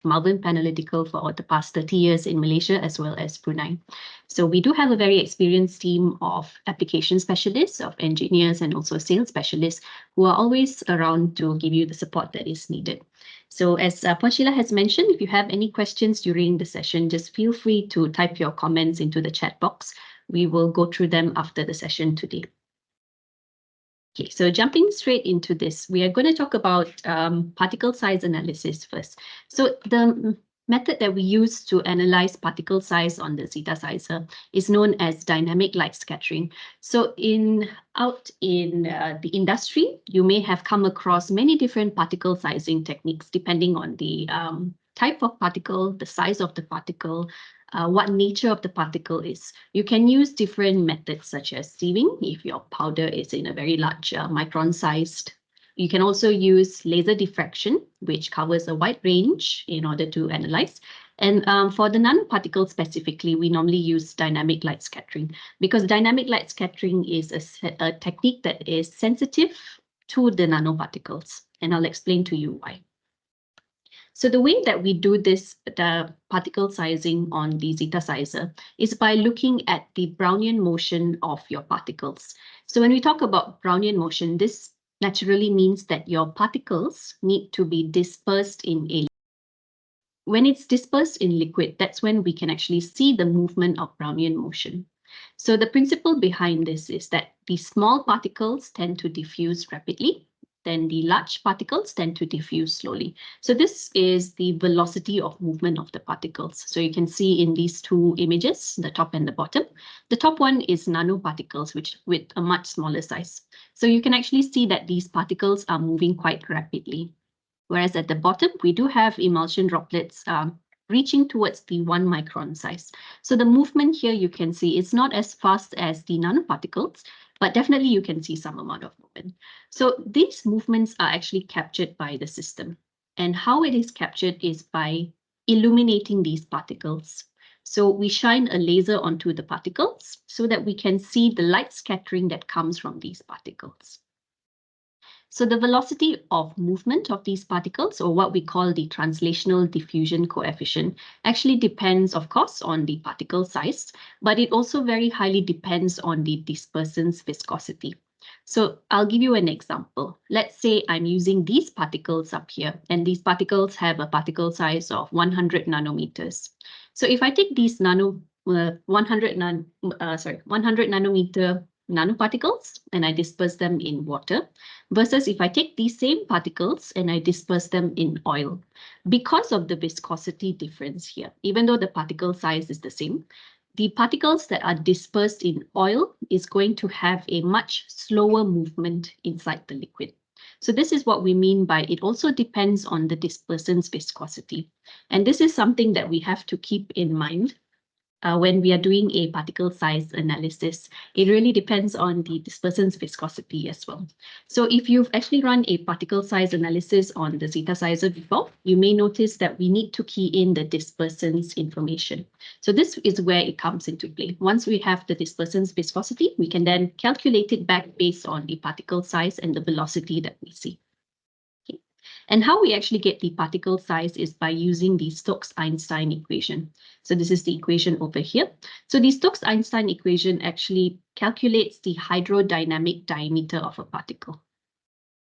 Malvern Analytical for the past 30 years in Malaysia as well as Brunei. So we do have a very experienced team of application specialists, of engineers, and also sales specialists who are always around to give you the support that is needed. So as Puan Sheila has mentioned, if you have any questions during the session, just feel free to type your comments into the chat box. We will go through them after the session today. Okay, so jumping straight into this, we are going to talk about particle size analysis first. So the method that we use to analyze particle size on the Zeta sizer is known as dynamic light scattering. So out in the industry, you may have come across many different particle sizing techniques depending on the type of particle, the size of the particle, what nature of the particle is. You can use different methods such as sieving if your powder is in a very large micron sized. You can also use laser diffraction, which covers a wide range in order to analyze. And for the nanoparticles specifically, we normally use dynamic light scattering because dynamic light scattering is a technique that is sensitive to the nanoparticles. And I'll explain to you why. So the way that we do this, the particle sizing on the Zeta sizer, is by looking at the Brownian motion of your particles. So when we talk about Brownian motion, this naturally means that your particles need to be dispersed in a. When it's dispersed in liquid, that's when we can actually see the movement of Brownian motion. So the principle behind this is that the small particles tend to diffuse rapidly, then the large particles tend to diffuse slowly. So this is the velocity of movement of the particles. So you can see in these two images, the top and the bottom. The top one is nanoparticles, which with a much smaller size. So you can actually see that these particles are moving quite rapidly. Whereas at the bottom, we do have emulsion droplets reaching towards the 1 micron size. So the movement here you can see is not as fast as the nanoparticles, but definitely you can see some amount of movement. So these movements are actually captured by the system. And how it is captured is by illuminating these particles. So we shine a laser onto the particles so that we can see the light scattering that comes from these particles. So the velocity of movement of these particles, or what we call the translational diffusion coefficient, actually depends, of course, on the particle size, but it also very highly depends on the dispersant's viscosity. So I'll give you an example. Let's say I'm using these particles up here, and these particles have a particle size of 100 nanometers. So if I take these 100 nanometer nanoparticles and I disperse them in water, versus if I take these same particles and I disperse them in oil. Because of the viscosity difference here, even though the particle size is the same, the particles that are dispersed in oil is going to have a much slower movement inside the liquid. So this is what we mean by it also depends on the dispersant's viscosity. And this is something that we have to keep in mind when we are doing a particle size analysis. It really depends on the dispersant's viscosity as well. So if you've actually run a particle size analysis on the Zeta sizer before, you may notice that we need to key in the dispersant's information. So this is where it comes into play. Once we have the dispersant's viscosity, we can then calculate it back based on the particle size and the velocity that we see. And how we actually get the particle size is by using the Stokes-Einstein equation. So this is the equation over here. So the Stokes-Einstein equation actually calculates the hydrodynamic diameter of a particle.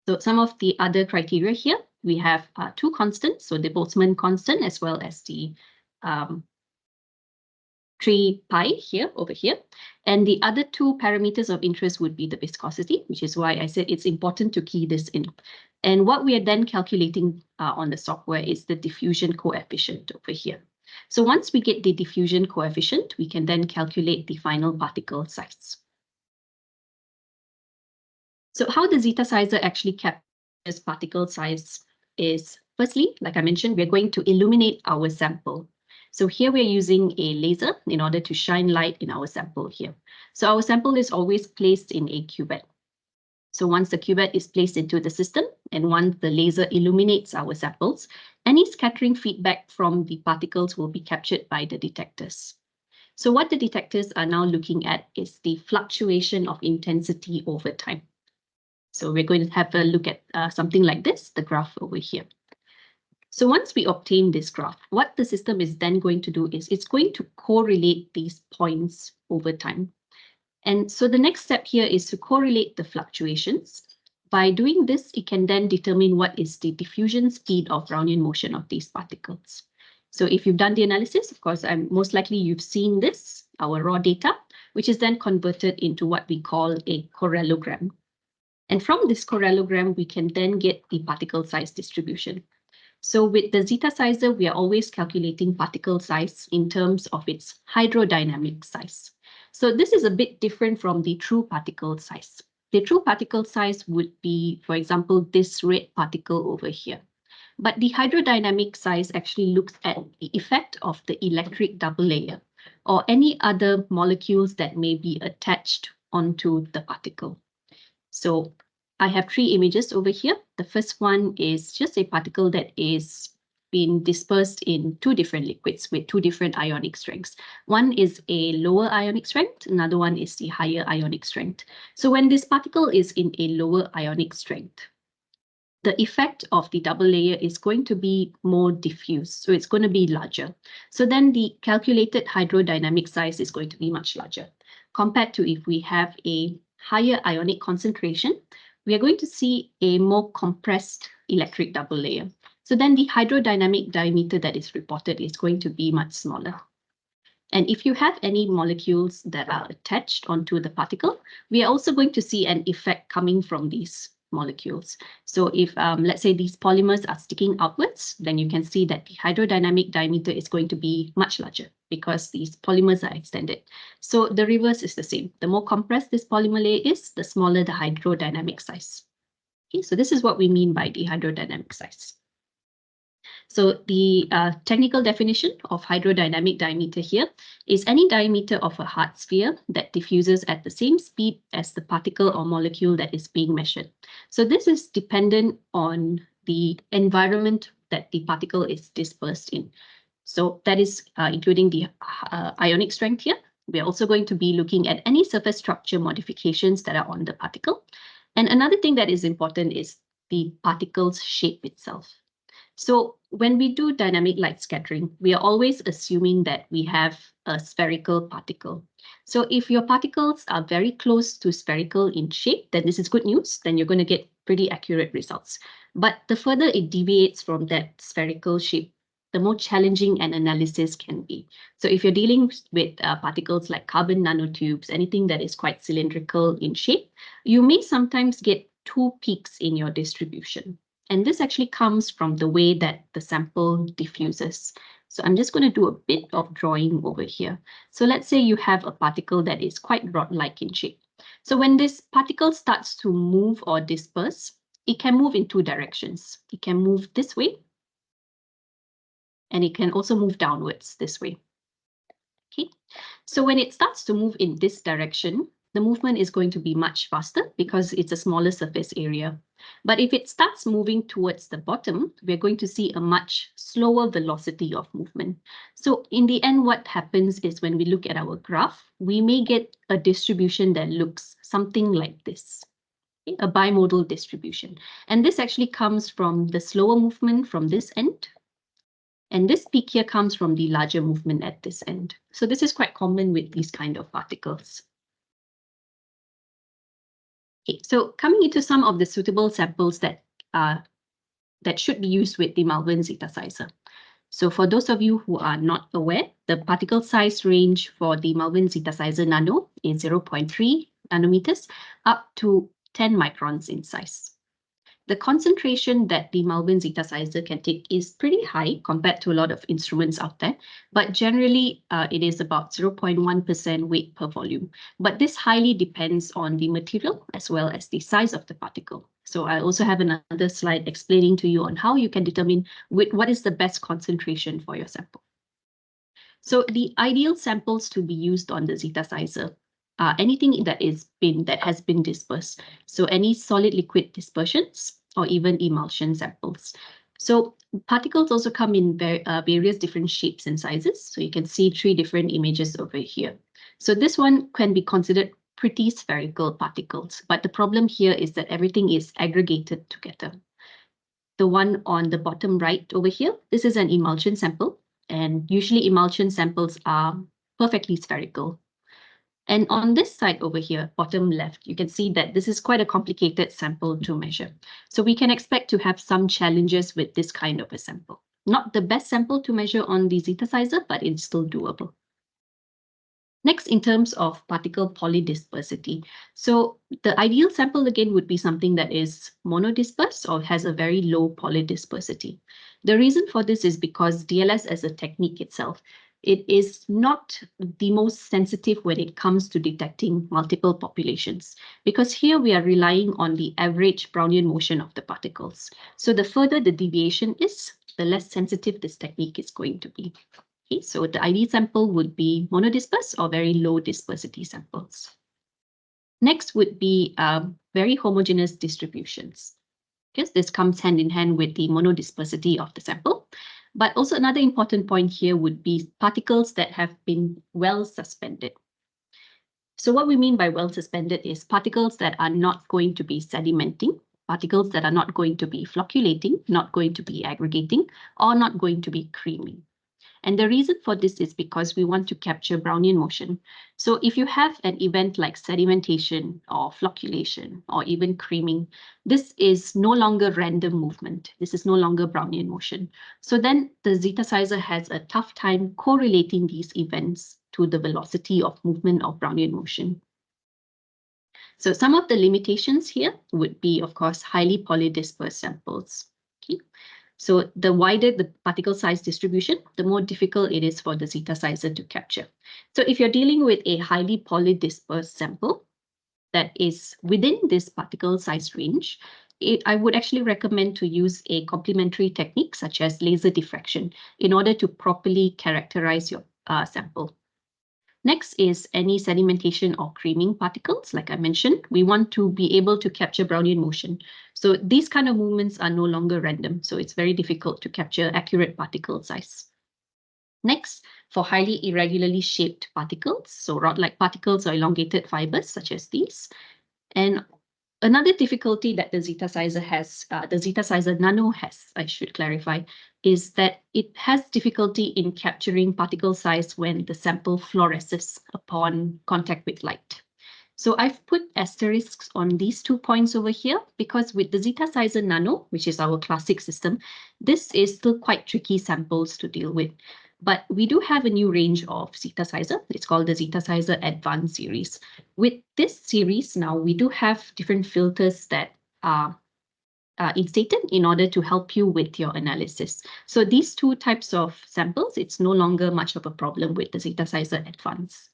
So some of the other criteria here, we have two constants, so the Boltzmann constant as well as the 3 pi here, over here. And the other two parameters of interest would be the viscosity, which is why I said it's important to key this in. And what we are then calculating on the software is the diffusion coefficient over here. So once we get the diffusion coefficient, we can then calculate the final particle size. So how the Zeta sizer actually captures particle size is, firstly, like I mentioned, we're going to illuminate our sample. So here we're using a laser in order to shine light in our sample here. So our sample is always placed in a cuvette. So once the cuvette is placed into the system and once the laser illuminates our samples, any scattering feedback from the particles will be captured by the detectors. So what the detectors are now looking at is the fluctuation of intensity over time. So we're going to have a look at something like this, the graph over here. So once we obtain this graph, what the system is then going to do is it's going to correlate these points over time. And so the next step here is to correlate the fluctuations. By doing this, it can then determine what is the diffusion speed of Brownian motion of these particles. So if you've done the analysis, of course, most likely you've seen this, our raw data, which is then converted into what we call a correlogram. And from this correlogram, we can then get the particle size distribution. So with the Zeta sizer, we are always calculating particle size in terms of its hydrodynamic size. So this is a bit different from the true particle size. The true particle size would be, for example, this red particle over here. But the hydrodynamic size actually looks at the effect of the electric double layer or any other molecules that may be attached onto the particle. So I have three images over here. The first one is just a particle that is being dispersed in two different liquids with two different ionic strengths. One is a lower ionic strength, another one is the higher ionic strength. So when this particle is in a lower ionic strength, the effect of the double layer is going to be more diffuse, so it's going to be larger. So then the calculated hydrodynamic size is going to be much larger. Compared to if we have a higher ionic concentration, we are going to see a more compressed electric double layer. So then the hydrodynamic diameter that is reported is going to be much smaller. And if you have any molecules that are attached onto the particle, we are also going to see an effect coming from these molecules. So if, let's say, these polymers are sticking outwards, then you can see that the hydrodynamic diameter is going to be much larger because these polymers are extended. So the reverse is the same. The more compressed this polymer layer is, the smaller the hydrodynamic size. Okay, so this is what we mean by the hydrodynamic size. So the technical definition of hydrodynamic diameter here is any diameter of a hard sphere that diffuses at the same speed as the particle or molecule that is being measured. So this is dependent on the environment that the particle is dispersed in. So that is including the ionic strength here. We're also going to be looking at any surface structure modifications that are on the particle. And another thing that is important is the particle's shape itself. So when we do dynamic light scattering, we are always assuming that we have a spherical particle. So if your particles are very close to spherical in shape, then this is good news. Then you're going to get pretty accurate results. But the further it deviates from that spherical shape, the more challenging an analysis can be. So if you're dealing with particles like carbon nanotubes, anything that is quite cylindrical in shape, you may sometimes get two peaks in your distribution. And this actually comes from the way that the sample diffuses. So I'm just going to do a bit of drawing over here. So let's say you have a particle that is quite rod-like in shape. So when this particle starts to move or disperse, it can move in two directions. It can move this way, and it can also move downwards this way. Okay, so when it starts to move in this direction, the movement is going to be much faster because it's a smaller surface area. But if it starts moving towards the bottom, we're going to see a much slower velocity of movement. So in the end, what happens is when we look at our graph, we may get a distribution that looks something like this, a bimodal distribution. And this actually comes from the slower movement from this end. And this peak here comes from the larger movement at this end. So this is quite common with these kind of particles. Okay, so coming into some of the suitable samples that should be used with the Malvern Zeta sizer. So for those of you who are not aware, the particle size range for the Malvern Zeta sizer nano is 0.3 nanometers up to 10 microns in size. The concentration that the Malvern Zeta sizer can take is pretty high compared to a lot of instruments out there, but generally it is about 0.1% weight per volume. But this highly depends on the material as well as the size of the particle. So I also have another slide explaining to you on how you can determine what is the best concentration for your sample. So the ideal samples to be used on the Zeta sizer are anything that has been dispersed. So any solid liquid dispersions or even emulsion samples. So particles also come in various different shapes and sizes. So you can see three different images over here. So this one can be considered pretty spherical particles, but the problem here is that everything is aggregated together. the one on the bottom right over here, this is an emulsion sample, and usually emulsion samples are perfectly spherical. And on this side over here, bottom left, you can see that this is quite a complicated sample to measure. So we can expect to have some challenges with this kind of a sample. Not the best sample to measure on the Zeta sizer, but it's still doable. Next, in terms of particle polydispersity. So the ideal sample again would be something that is monodispersed or has a very low polydispersity. The reason for this is because DLS as a technique itself, it is not the most sensitive when it comes to detecting multiple populations, because here we are relying on the average Brownian motion of the particles. So the further the deviation is, the less sensitive this technique is going to be. Okay, so the ideal sample would be monodispersed or very low dispersity samples. Next would be very homogeneous distributions. Because this comes hand in hand with the monodispersity of the sample. But also another important point here would be particles that have been well suspended. So what we mean by well suspended is particles that are not going to be sedimenting, particles that are not going to be flocculating, not going to be aggregating, or not going to be creaming. And the reason for this is because we want to capture Brownian motion. So if you have an event like sedimentation or flocculation or even creaming, this is no longer random movement. This is no longer Brownian motion. So then the Zeta sizer has a tough time correlating these events to the velocity of movement of Brownian motion. So some of the limitations here would be, of course, highly polydispersed samples. Okay. So the wider the particle size distribution, the more difficult it is for the Zeta sizer to capture. So if you're dealing with a highly polydispersed sample that is within this particle size range, I would actually recommend to use a complementary technique such as laser diffraction in order to properly characterize your sample. Next is any sedimentation or creaming particles. Like I mentioned, we want to be able to capture Brownian motion. So these kind of movements are no longer random. So it's very difficult to capture accurate particle size. Next, for highly irregularly shaped particles, so rod-like particles or elongated fibers such as these. And another difficulty that the Zeta sizer has, the Zeta sizer nano has, I should clarify, is that it has difficulty in capturing particle size when the sample fluoresces upon contact with light. So I've put asterisks on these 2 points over here because with the Zeta sizer nano, which is our classic system, this is still quite tricky samples to deal with. But we do have a new range of Zeta sizer. It's called the Zeta sizer Advanced series. With this series now, we do have different filters that are instated in order to help you with your analysis. So these 2 types of samples, it's no longer much of a problem with the Zeta sizer Advanced.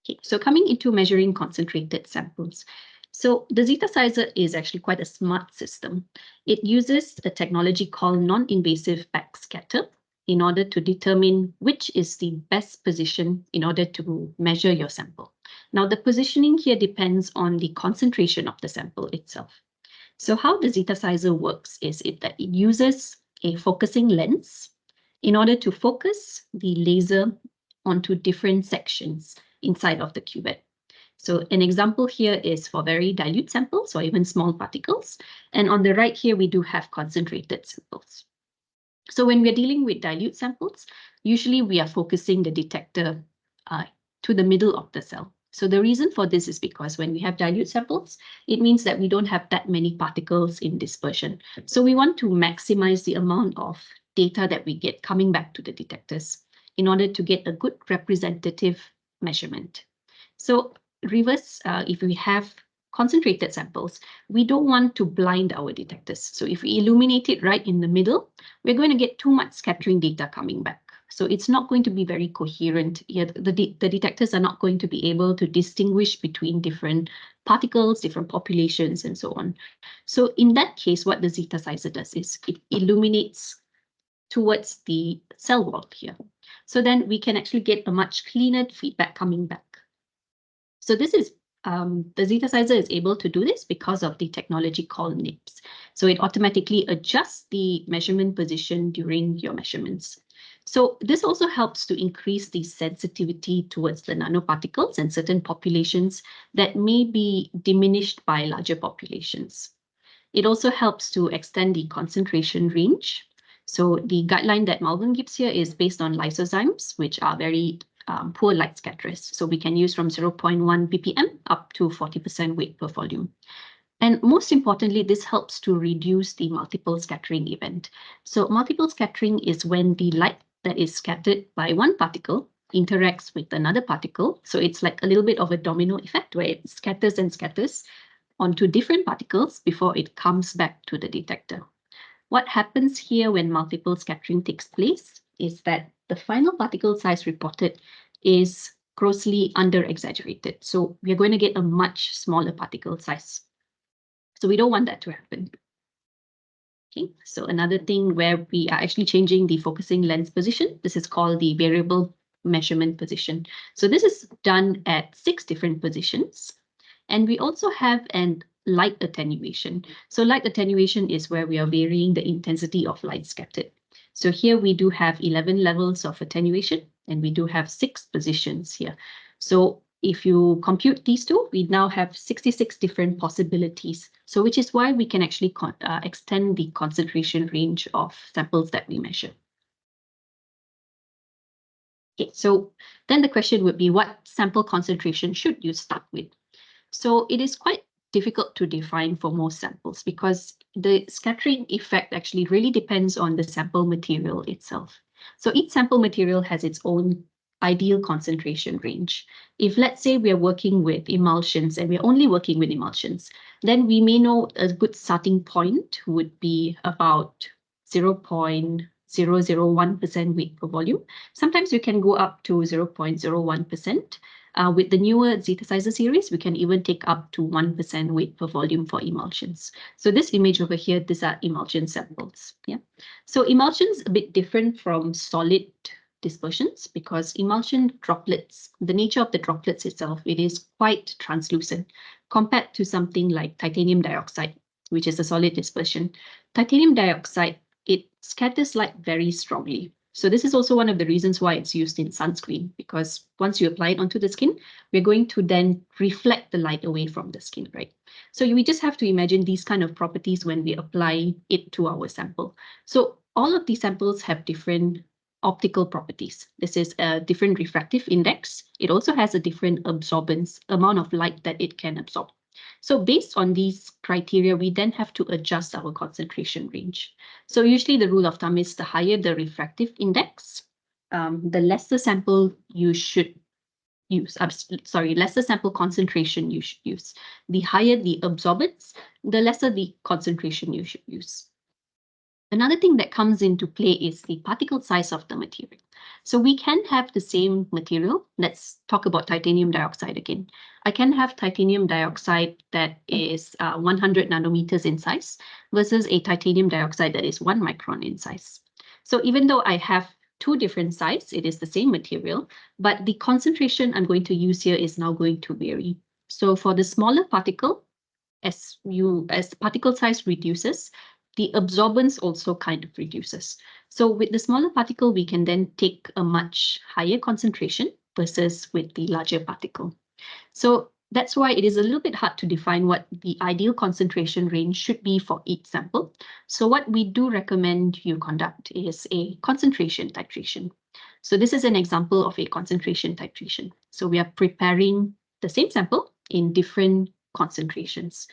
Okay, so coming into measuring concentrated samples. So the Zeta sizer is actually quite a smart system. It uses a technology called non-invasive backscatter in order to determine which is the best position in order to measure your sample. Now, the positioning here depends on the concentration of the sample itself. So how the Zeta sizer works is that it uses a focusing lens in order to focus the laser onto different sections inside of the cuvette. So an example here is for very dilute samples or even small particles. And on the right here, we do have concentrated samples. So when we're dealing with dilute samples, usually we are focusing the detector to the middle of the cell. So the reason for this is because when we have dilute samples, it means that we don't have that many particles in dispersion. So we want to maximize the amount of data that we get coming back to the detectors in order to get a good representative measurement. So reverse, if we have concentrated samples, we don't want to blind our detectors. So if we illuminate it right in the middle, we're going to get too much scattering data coming back. So it's not going to be very coherent. Yet the detectors are not going to be able to distinguish between different particles, different populations, and so on. So in that case, what the Zeta sizer does is it illuminates towards the cell wall here. So then we can actually get a much cleaner feedback coming back. So this is the Zeta sizer is able to do this because of the technology called NIPS. So it automatically adjusts the measurement position during your measurements. So this also helps to increase the sensitivity towards the nanoparticles and certain populations that may be diminished by larger populations. It also helps to extend the concentration range. So the guideline that Malvern gives here is based on lysozymes, which are very poor light scatterers. So we can use from 0.1 ppm up to 40% weight per volume. And most importantly, this helps to reduce the multiple scattering event. So multiple scattering is when the light that is scattered by one particle interacts with another particle. So it's like a little bit of a domino effect where it scatters and scatters onto different particles before it comes back to the detector. What happens here when multiple scattering takes place is that the final particle size reported is grossly under-exaggerated. So we're going to get a much smaller particle size. So we don't want that to happen. Okay, so another thing where we are actually changing the focusing lens position, this is called the variable measurement position. So this is done at 6 different positions. And we also have an light attenuation. So light attenuation is where we are varying the intensity of light scattered. So here we do have 11 levels of attenuation, and we do have 6 positions here. So if you compute these two, we now have 66 different possibilities. So which is why we can actually extend the concentration range of samples that we measure. Okay, so then the question would be, what sample concentration should you start with? So it is quite difficult to define for most samples because the scattering effect actually really depends on the sample material itself. So each sample material has its own ideal concentration range. If let's say we are working with emulsions and we're only working with emulsions, then we may know a good starting point would be about 0.001% weight per volume. Sometimes you can go up to 0.01%. With the newer Zeta sizer series, we can even take up to 1% weight per volume for emulsions. So this image over here, these are emulsion samples. Yeah. So emulsions a bit different from solid dispersions because emulsion droplets, the nature of the droplets itself, it is quite translucent compared to something like titanium dioxide, which is a solid dispersion. Titanium dioxide, it scatters light very strongly. So this is also one of the reasons why it's used in sunscreen, because once you apply it onto the skin, we're going to then reflect the light away from the skin, right? So we just have to imagine these kind of properties when we apply it to our sample. So all of these samples have different optical properties. This is a different refractive index. It also has a different absorbance, amount of light that it can absorb. So based on these criteria, we then have to adjust our concentration range. So usually the rule of thumb is the higher the refractive index, the lesser sample you should use. Lesser sample concentration you should use. The higher the absorbance, the lesser the concentration you should use. Another thing that comes into play is the particle size of the material. So we can have the same material. Let's talk about titanium dioxide again. I can have titanium dioxide that is 100 nanometers in size versus a titanium dioxide that is 1 micron in size. So even though I have two different sizes, it is the same material, but the concentration I'm going to use here is now going to vary. So for the smaller particle, as the particle size reduces, the absorbance also kind of reduces. So with the smaller particle, we can then take a much higher concentration versus with the larger particle. So that's why it is a little bit hard to define what the ideal concentration range should be for each sample. So what we do recommend you conduct is a concentration titration. So this is an example of a concentration titration. So we are preparing the same sample in different concentrations.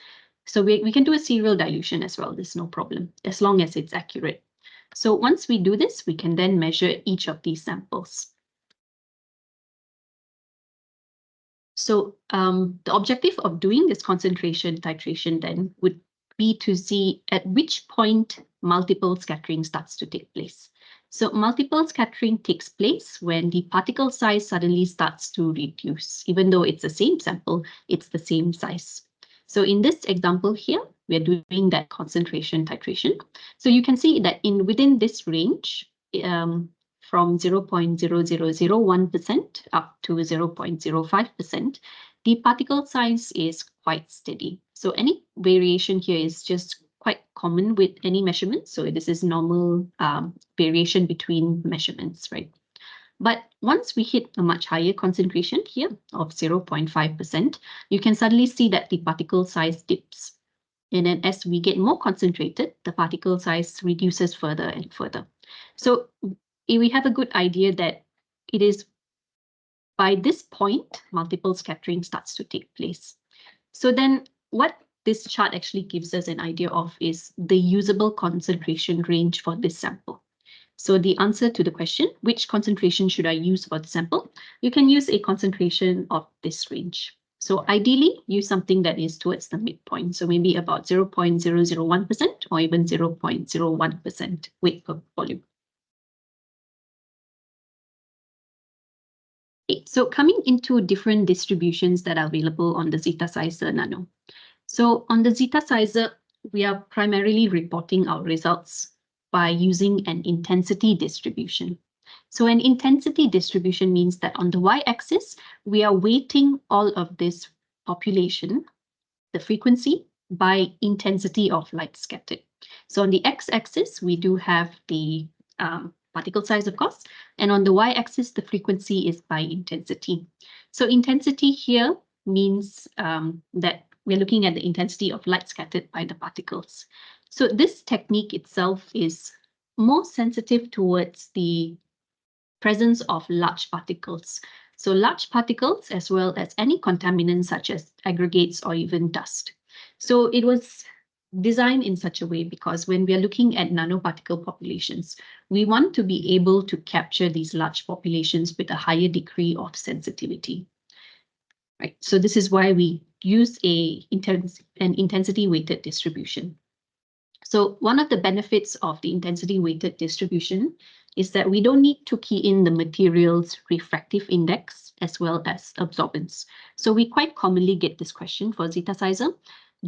So we can do a serial dilution as well. There's no problem, as long as it's accurate. So once we do this, we can then measure each of these samples. So the objective of doing this concentration titration then would be to see at which point multiple scattering starts to take place. So multiple scattering takes place when the particle size suddenly starts to reduce. Even though it's the same sample, it's the same size. So in this example here, we're doing that concentration titration. So you can see that within this range, from 0.0001% up to 0.05%, the particle size is quite steady. So any variation here is just quite common with any measurement. So this is normal variation between measurements, right? But once we hit a much higher concentration here of 0.5%, you can suddenly see that the particle size dips. And then as we get more concentrated, the particle size reduces further and further. So we have a good idea that it is by this point, multiple scattering starts to take place. So then what this chart actually gives us an idea of is the usable concentration range for this sample. So the answer to the question, which concentration should I use for the sample? You can use a concentration of this range. So ideally, use something that is towards the midpoint. So maybe about 0.001% or even 0.01% weight per volume. Okay, so coming into different distributions that are available on the Zeta Sizer Nano. So on the Zeta Sizer, we are primarily reporting our results by using an intensity distribution. So an intensity distribution means that on the y-axis, we are weighting all of this population, the frequency, by intensity of light scattered. So on the x-axis, we do have the particle size, of course, and on the y-axis, the frequency is by intensity. So intensity here means that we're looking at the intensity of light scattered by the particles. So this technique itself is more sensitive towards the presence of large particles. So large particles as well as any contaminants such as aggregates or even dust. So it was designed in such a way because when we are looking at nanoparticle populations, we want to be able to capture these large populations with a higher degree of sensitivity. Right. So this is why we use an intensity weighted distribution. So one of the benefits of the intensity weighted distribution is that we don't need to key in the material's refractive index as well as absorbance. So we quite commonly get this question for Zeta Sizer.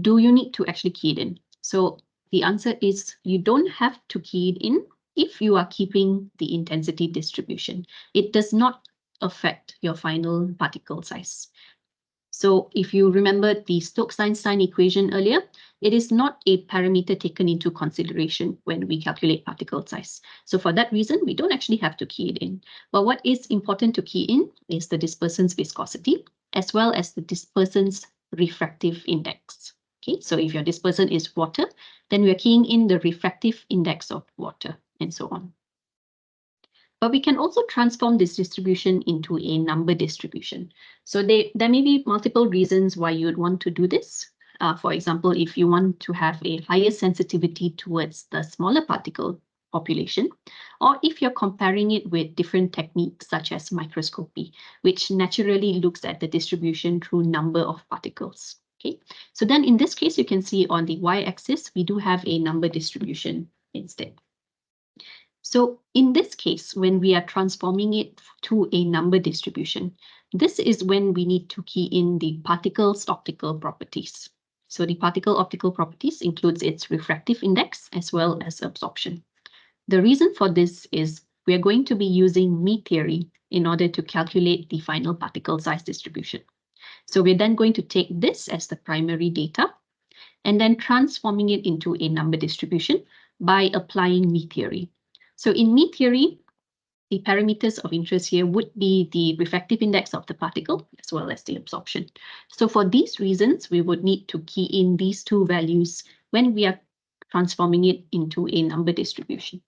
Do you need to actually key it in? So the answer is you don't have to key it in if you are keeping the intensity distribution. It does not affect your final particle size. So if you remember the Stokes-Einstein equation earlier, it is not a parameter taken into consideration when we calculate particle size. So for that reason, we don't actually have to key it in. But what is important to key in is the dispersant's viscosity, as well as the dispersant's refractive index. Okay, so if your dispersant is water, then we're keying in the refractive index of water, and so on. But we can also transform this distribution into a number distribution. So there may be multiple reasons why you would want to do this. For example, if you want to have a higher sensitivity towards the smaller particle population, or if you're comparing it with different techniques such as microscopy, which naturally looks at the distribution through number of particles. Okay, so then in this case, you can see on the y-axis, we do have a number distribution instead. So in this case, when we are transforming it to a number distribution, this is when we need to key in the particle's optical properties. So the particle optical properties includes its refractive index as well as absorption. The reason for this is we are going to be using mean theory in order to calculate the final particle size distribution. So we're then going to take this as the primary data and then transforming it into a number distribution by applying mean theory. So in mean theory, the parameters of interest here would be the refractive index of the particle as well as the absorption. So for these reasons, we would need to key in these two values when we are transforming it into a number distribution.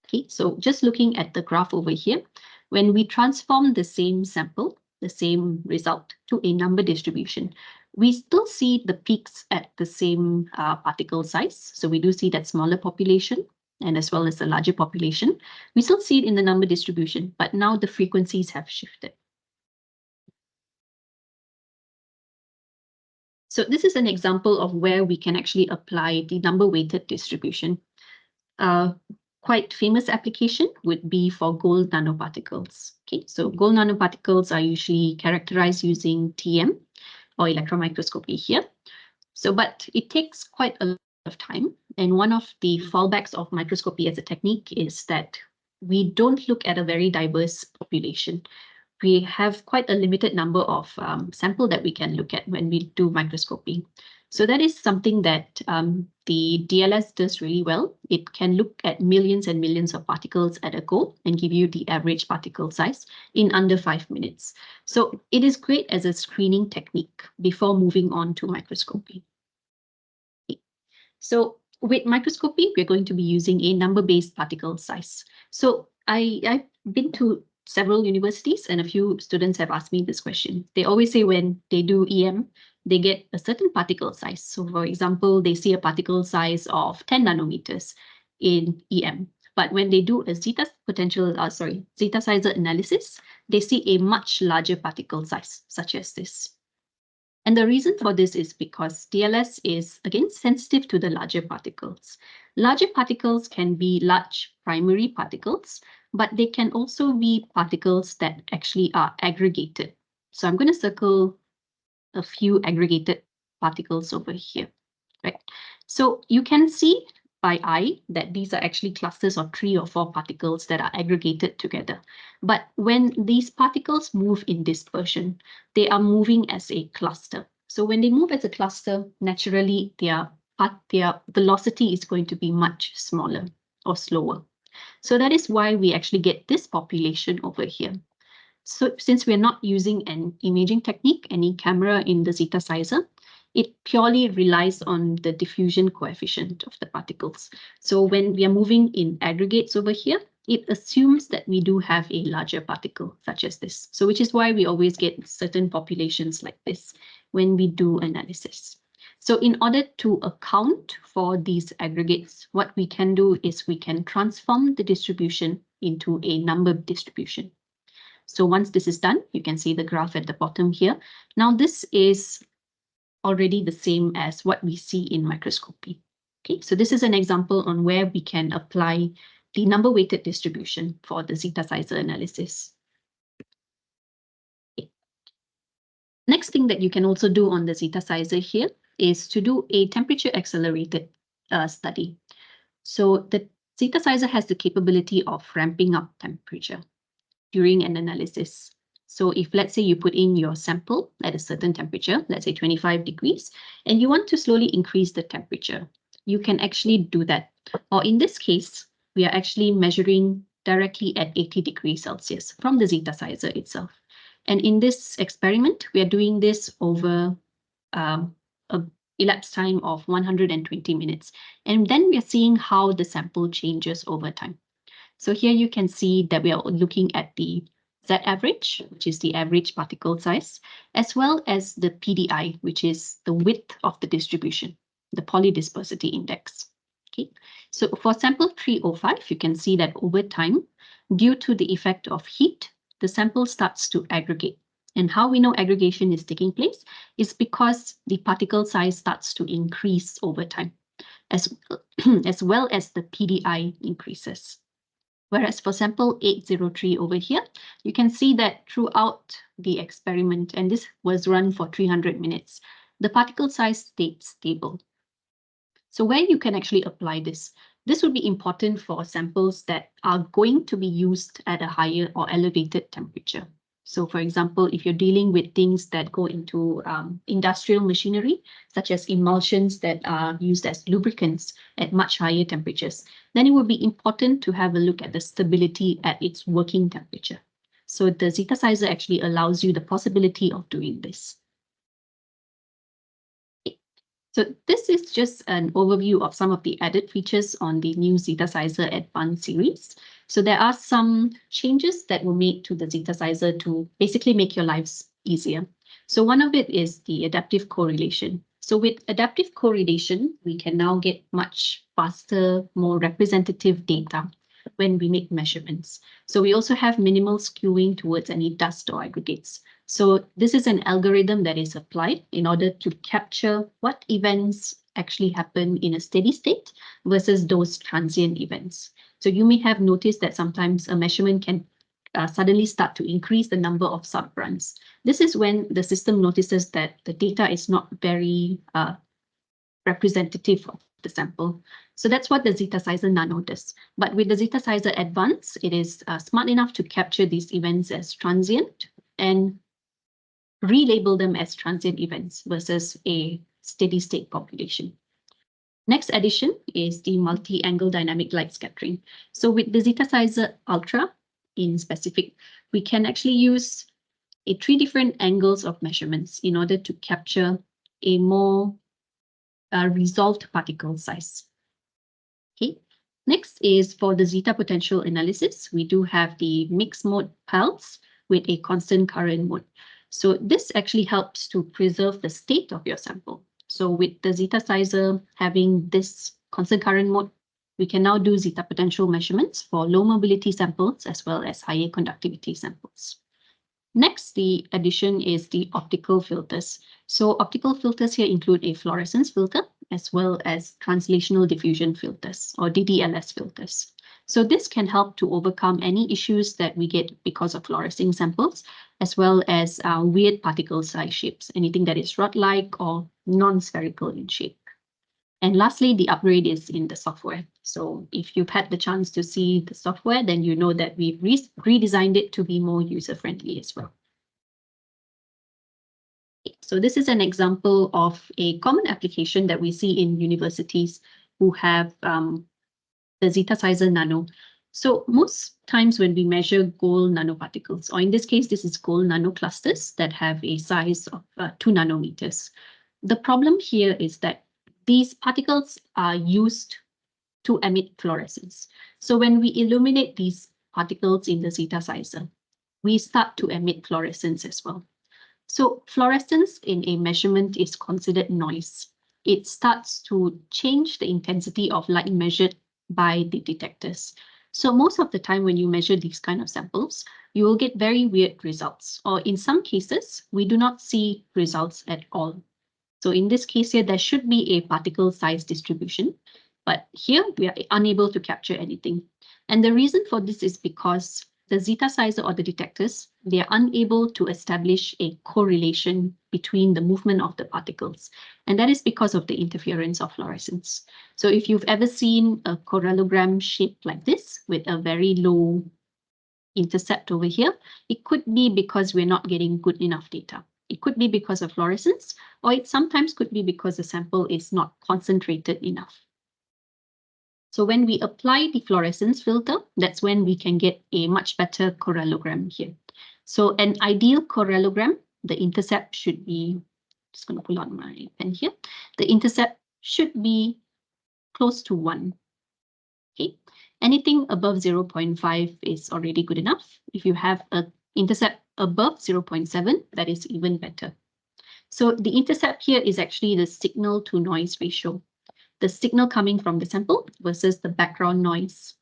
Okay, so just looking at the graph over here, when we transform the same sample, the same result to a number distribution, we still see the peaks at the same particle size. So we do see that smaller population and as well as the larger population. We still see it in the number distribution, but now the frequencies have shifted. So this is an example of where we can actually apply the number weighted distribution. Quite famous application would be for gold nanoparticles. Okay, so gold nanoparticles are usually characterized using TM or electron microscopy here. So, but it takes quite a lot of time. And one of the fallbacks of microscopy as a technique is that we don't look at a very diverse population. We have quite a limited number of sample that we can look at when we do microscopy. So that is something that the DLS does really well. It can look at millions and millions of particles at a go and give you the average particle size in under 5 minutes. So it is great as a screening technique before moving on to microscopy. So with microscopy, we're going to be using a number-based particle size. So I've been to several universities and a few students have asked me this question. They always say when they do EM, they get a certain particle size. So for example, they see a particle size of 10 nanometers in EM. But when they do a zeta sizer analysis, they see a much larger particle size, such as this. And the reason for this is because DLS is, again, sensitive to the larger particles. Larger particles can be large primary particles, but they can also be particles that actually are aggregated. So I'm going to circle a few aggregated particles over here, right? So you can see by eye that these are actually clusters of 3 or 4 particles that are aggregated together. But when these particles move in dispersion, they are moving as a cluster. So when they move as a cluster, naturally their velocity is going to be much smaller or slower. So that is why we actually get this population over here. So since we're not using an imaging technique, any camera in the Zeta sizer, it purely relies on the diffusion coefficient of the particles. So when we are moving in aggregates over here, it assumes that we do have a larger particle such as this. So which is why we always get certain populations like this when we do analysis. So in order to account for these aggregates, what we can do is we can transform the distribution into a number distribution. So once this is done, you can see the graph at the bottom here. Now this is already the same as what we see in microscopy. Okay, so this is an example on where we can apply the number weighted distribution for the Zeta sizer analysis. Okay. Next thing that you can also do on the Zeta sizer here is to do a temperature accelerated study. So the Zeta sizer has the capability of ramping up temperature during an analysis. So if let's say you put in your sample at a certain temperature, let's say 25 degrees, and you want to slowly increase the temperature, you can actually do that. Or in this case, we are actually measuring directly at 80 degrees Celsius from the Zeta sizer itself. And in this experiment, we are doing this over a elapsed time of 120 minutes. And then we are seeing how the sample changes over time. So here you can see that we are looking at the Z average, which is the average particle size, as well as the PDI, which is the width of the distribution, the polydispersity index. Okay, so for sample 305, you can see that over time, due to the effect of heat, the sample starts to aggregate. And how we know aggregation is taking place is because the particle size starts to increase over time, as well as the PDI increases. Whereas for sample 803 over here, you can see that throughout the experiment, and this was run for 300 minutes, the particle size stayed stable. So where you can actually apply this, this would be important for samples that are going to be used at a higher or elevated temperature. So for example, if you're dealing with things that go into industrial machinery, such as emulsions that are used as lubricants at much higher temperatures, then it would be important to have a look at the stability at its working temperature. So the Zeta sizer actually allows you the possibility of doing this. So this is just an overview of some of the added features on the new Zeta sizer Advanced series. So there are some changes that were made to the Zeta sizer to basically make your lives easier. So one of it is the adaptive correlation. So with adaptive correlation, we can now get much faster, more representative data when we make measurements. So we also have minimal skewing towards any dust or aggregates. So this is an algorithm that is applied in order to capture what events actually happen in a steady state versus those transient events. So you may have noticed that sometimes a measurement can suddenly start to increase the number of subruns. This is when the system notices that the data is not very representative of the sample. So that's what the Zeta sizer Nano does. But with the Zeta sizer Advanced, it is smart enough to capture these events as transient and relabel them as transient events versus a steady state population. Next addition is the multi-angle dynamic light scattering. So with the Zeta sizer Ultra in specific, we can actually use 3 different angles of measurements in order to capture a more resolved particle size. Okay. Next is for the zeta potential analysis. We do have the mixed mode pulse with a constant current mode. So this actually helps to preserve the state of your sample. So with the zeta sizer having this constant current mode, we can now do zeta potential measurements for low mobility samples as well as higher conductivity samples. Next, the addition is the optical filters. So optical filters here include a fluorescence filter as well as translational diffusion filters or DDLS filters. So this can help to overcome any issues that we get because of fluorescing samples, as well as weird particle size shapes, anything that is rod-like or non-spherical in shape. And lastly, the upgrade is in the software. So if you've had the chance to see the software, then you know that we've redesigned it to be more user-friendly as well. So this is an example of a common application that we see in universities who have the Zeta Sizer Nano. So most times when we measure gold nanoparticles, or in this case, this is gold nanoclusters that have a size of 2 nanometers. The problem here is that these particles are used to emit fluorescence. So when we illuminate these particles in the Zeta Sizer, we start to emit fluorescence as well. So fluorescence in a measurement is considered noise. It starts to change the intensity of light measured by the detectors. So most of the time when you measure these kind of samples, you will get very weird results, or in some cases, we do not see results at all. So in this case here, there should be a particle size distribution, but here we are unable to capture anything. And the reason for this is because the Zeta sizer or the detectors, they are unable to establish a correlation between the movement of the particles. And that is because of the interference of fluorescence. So if you've ever seen a corallogram shaped like this with a very low intercept over here, it could be because we're not getting good enough data. It could be because of fluorescence, or it sometimes could be because the sample is not concentrated enough. So when we apply the fluorescence filter, that's when we can get a much better corallogram here. So an ideal corallogram, the intercept should be, just going to pull out my pen here. The intercept should be close to 1. Okay, anything above 0.5 is already good enough. If you have an intercept above 0.7, that is even better. So the intercept here is actually the signal to noise ratio, the signal coming from the sample versus the background noise.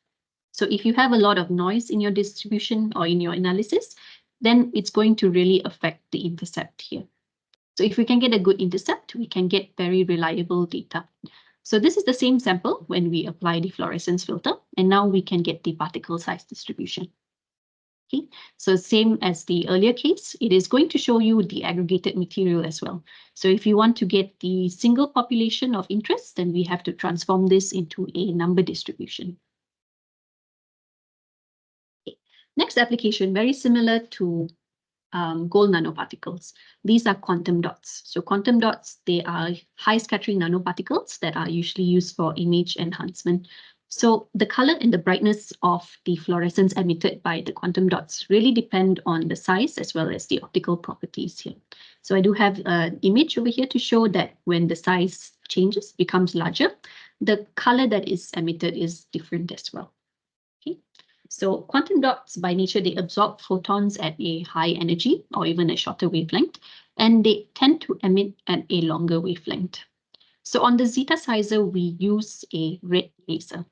So if you have a lot of noise in your distribution or in your analysis, then it's going to really affect the intercept here. So if we can get a good intercept, we can get very reliable data. So this is the same sample when we apply the fluorescence filter, and now we can get the particle size distribution. Okay, so same as the earlier case, it is going to show you the aggregated material as well. So if you want to get the single population of interest, then we have to transform this into a number distribution. Okay. Next application, very similar to gold nanoparticles. These are quantum dots. So quantum dots, they are high scattering nanoparticles that are usually used for image enhancement. So the color and the brightness of the fluorescence emitted by the quantum dots really depend on the size as well as the optical properties here. So I do have an image over here to show that when the size changes, becomes larger, the color that is emitted is different as well. Okay. So quantum dots by nature, they absorb photons at a high energy or even a shorter wavelength, and they tend to emit at a longer wavelength. So on the Zeta Sizer, we use a red laser.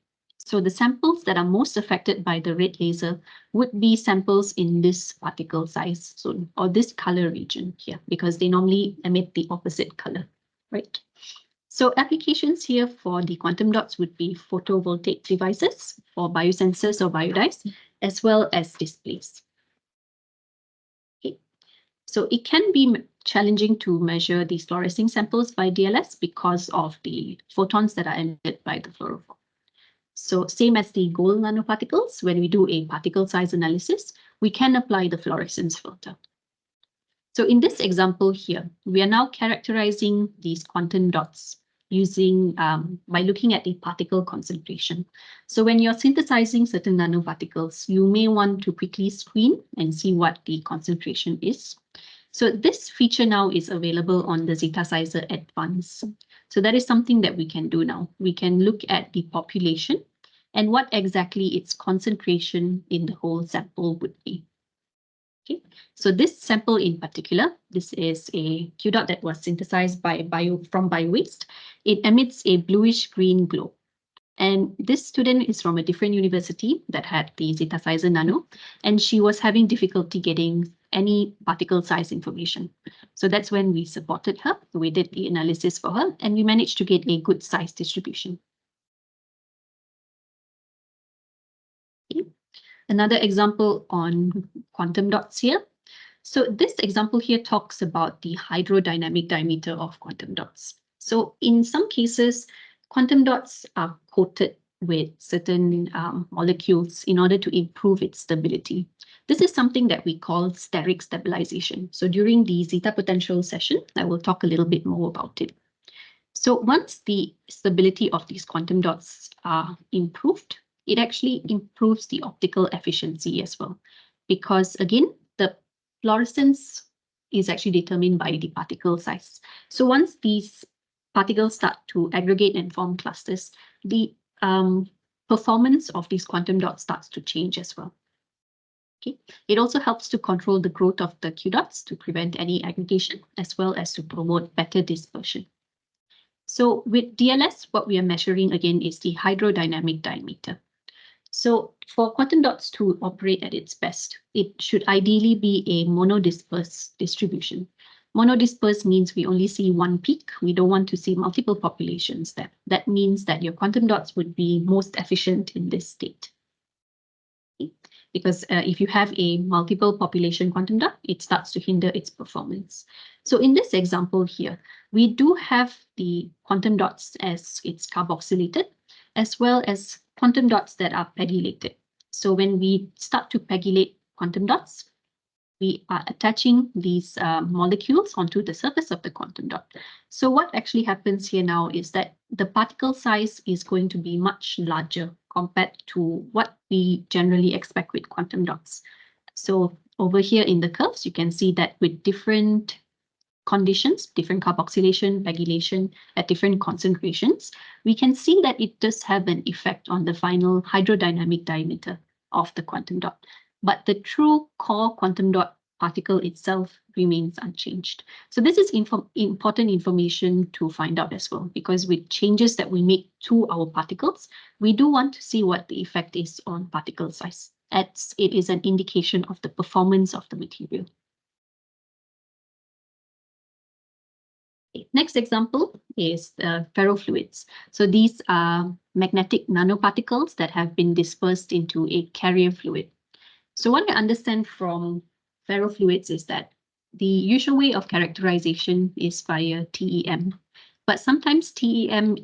So the samples that are most affected by the red laser would be samples in this particle size zone or this color region here, because they normally emit the opposite color, right? So applications here for the quantum dots would be photovoltaic devices for biosensors or biodies, as well as displays. Okay. So it can be challenging to measure these fluorescing samples by DLS because of the photons that are emitted by the fluorophore. So same as the gold nanoparticles, when we do a particle size analysis, we can apply the fluorescence filter. So in this example here, we are now characterizing these quantum dots using by looking at the particle concentration. So when you're synthesizing certain nanoparticles, you may want to quickly screen and see what the concentration is. So this feature now is available on the Zeta Sizer Advanced. So that is something that we can do now. We can look at the population and what exactly its concentration in the whole sample would be. Okay, so this sample in particular, this is a Q dot that was synthesized from biowaste. It emits a bluish green glow. And this student is from a different university that had the Zeta sizer nano, and she was having difficulty getting any particle size information. So that's when we supported her. We did the analysis for her, and we managed to get a good size distribution. Okay. Another example on quantum dots here. So this example here talks about the hydrodynamic diameter of quantum dots. So in some cases, quantum dots are coated with certain molecules in order to improve its stability. This is something that we call steric stabilization. So during the zeta potential session, I will talk a little bit more about it. So once the stability of these quantum dots are improved, it actually improves the optical efficiency as well. Because again, the fluorescence is actually determined by the particle size. So once these particles start to aggregate and form clusters, the performance of these quantum dots starts to change as well. Okay. It also helps to control the growth of the Q dots to prevent any aggregation, as well as to promote better dispersion. So with DLS, what we are measuring again is the hydrodynamic diameter. So for quantum dots to operate at its best, it should ideally be a monodisperse distribution. Monodisperse means we only see one peak. We don't want to see multiple populations there. That means that your quantum dots would be most efficient in this state. Because if you have a multiple population quantum dot, it starts to hinder its performance. So in this example here, we do have the quantum dots as it's carboxylated, as well as quantum dots that are pegylated. So when we start to pegylate quantum dots, we are attaching these molecules onto the surface of the quantum dot. So what actually happens here now is that the particle size is going to be much larger compared to what we generally expect with quantum dots. So over here in the curves, you can see that with different conditions, different carboxylation, pegylation at different concentrations, we can see that it does have an effect on the final hydrodynamic diameter of the quantum dot. But the true core quantum dot particle itself remains unchanged. So this is important information to find out as well, because with changes that we make to our particles, we do want to see what the effect is on particle size, as it is an indication of the performance of the material. Next example is ferrofluids. So these are magnetic nanoparticles that have been dispersed into a carrier fluid. So what I understand from ferrofluids is that the usual way of characterization is via TEM, but sometimes TEM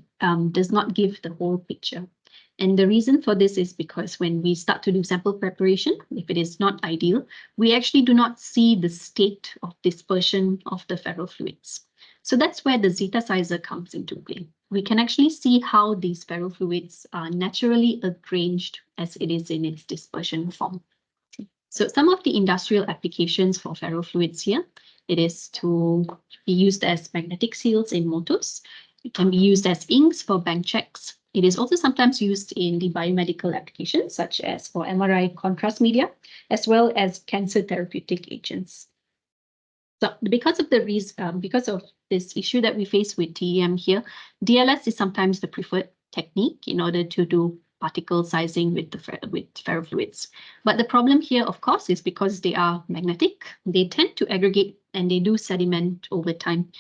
does not give the whole picture. And the reason for this is because when we start to do sample preparation, if it is not ideal, we actually do not see the state of dispersion of the ferrofluids. So that's where the Zeta sizer comes into play. We can actually see how these ferrofluids are naturally arranged as it is in its dispersion form. So some of the industrial applications for ferrofluids here, it is to be used as magnetic seals in motors. It can be used as inks for bank checks. It is also sometimes used in the biomedical applications, such as for MRI contrast media, as well as cancer therapeutic agents. So because of this issue that we face with TEM here, DLS is sometimes the preferred technique in order to do particle sizing with ferrofluids. But the problem here, of course, is because they are magnetic, they tend to aggregate and they do sediment over time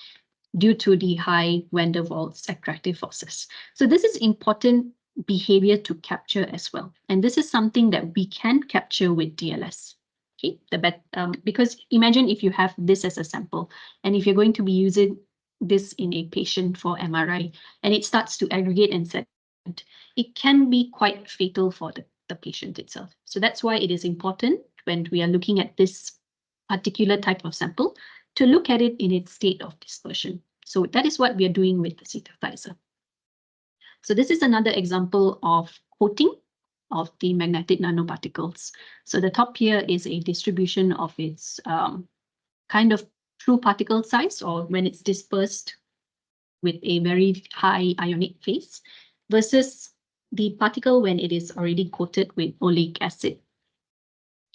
due to the high van der Waals attractive forces. So this is important behavior to capture as well. And this is something that we can capture with DLS. Okay, because imagine if you have this as a sample, and if you're going to be using this in a patient for MRI, and it starts to aggregate and sediment, it can be quite fatal for the patient itself. So that's why it is important when we are looking at this particular type of sample to look at it in its state of dispersion. So that is what we are doing with the synthesizer. So this is another example of coating of the magnetic nanoparticles. So the top here is a distribution of its kind of true particle size, or when it's dispersed with a very high ionic phase versus the particle when it is already coated with oleic acid.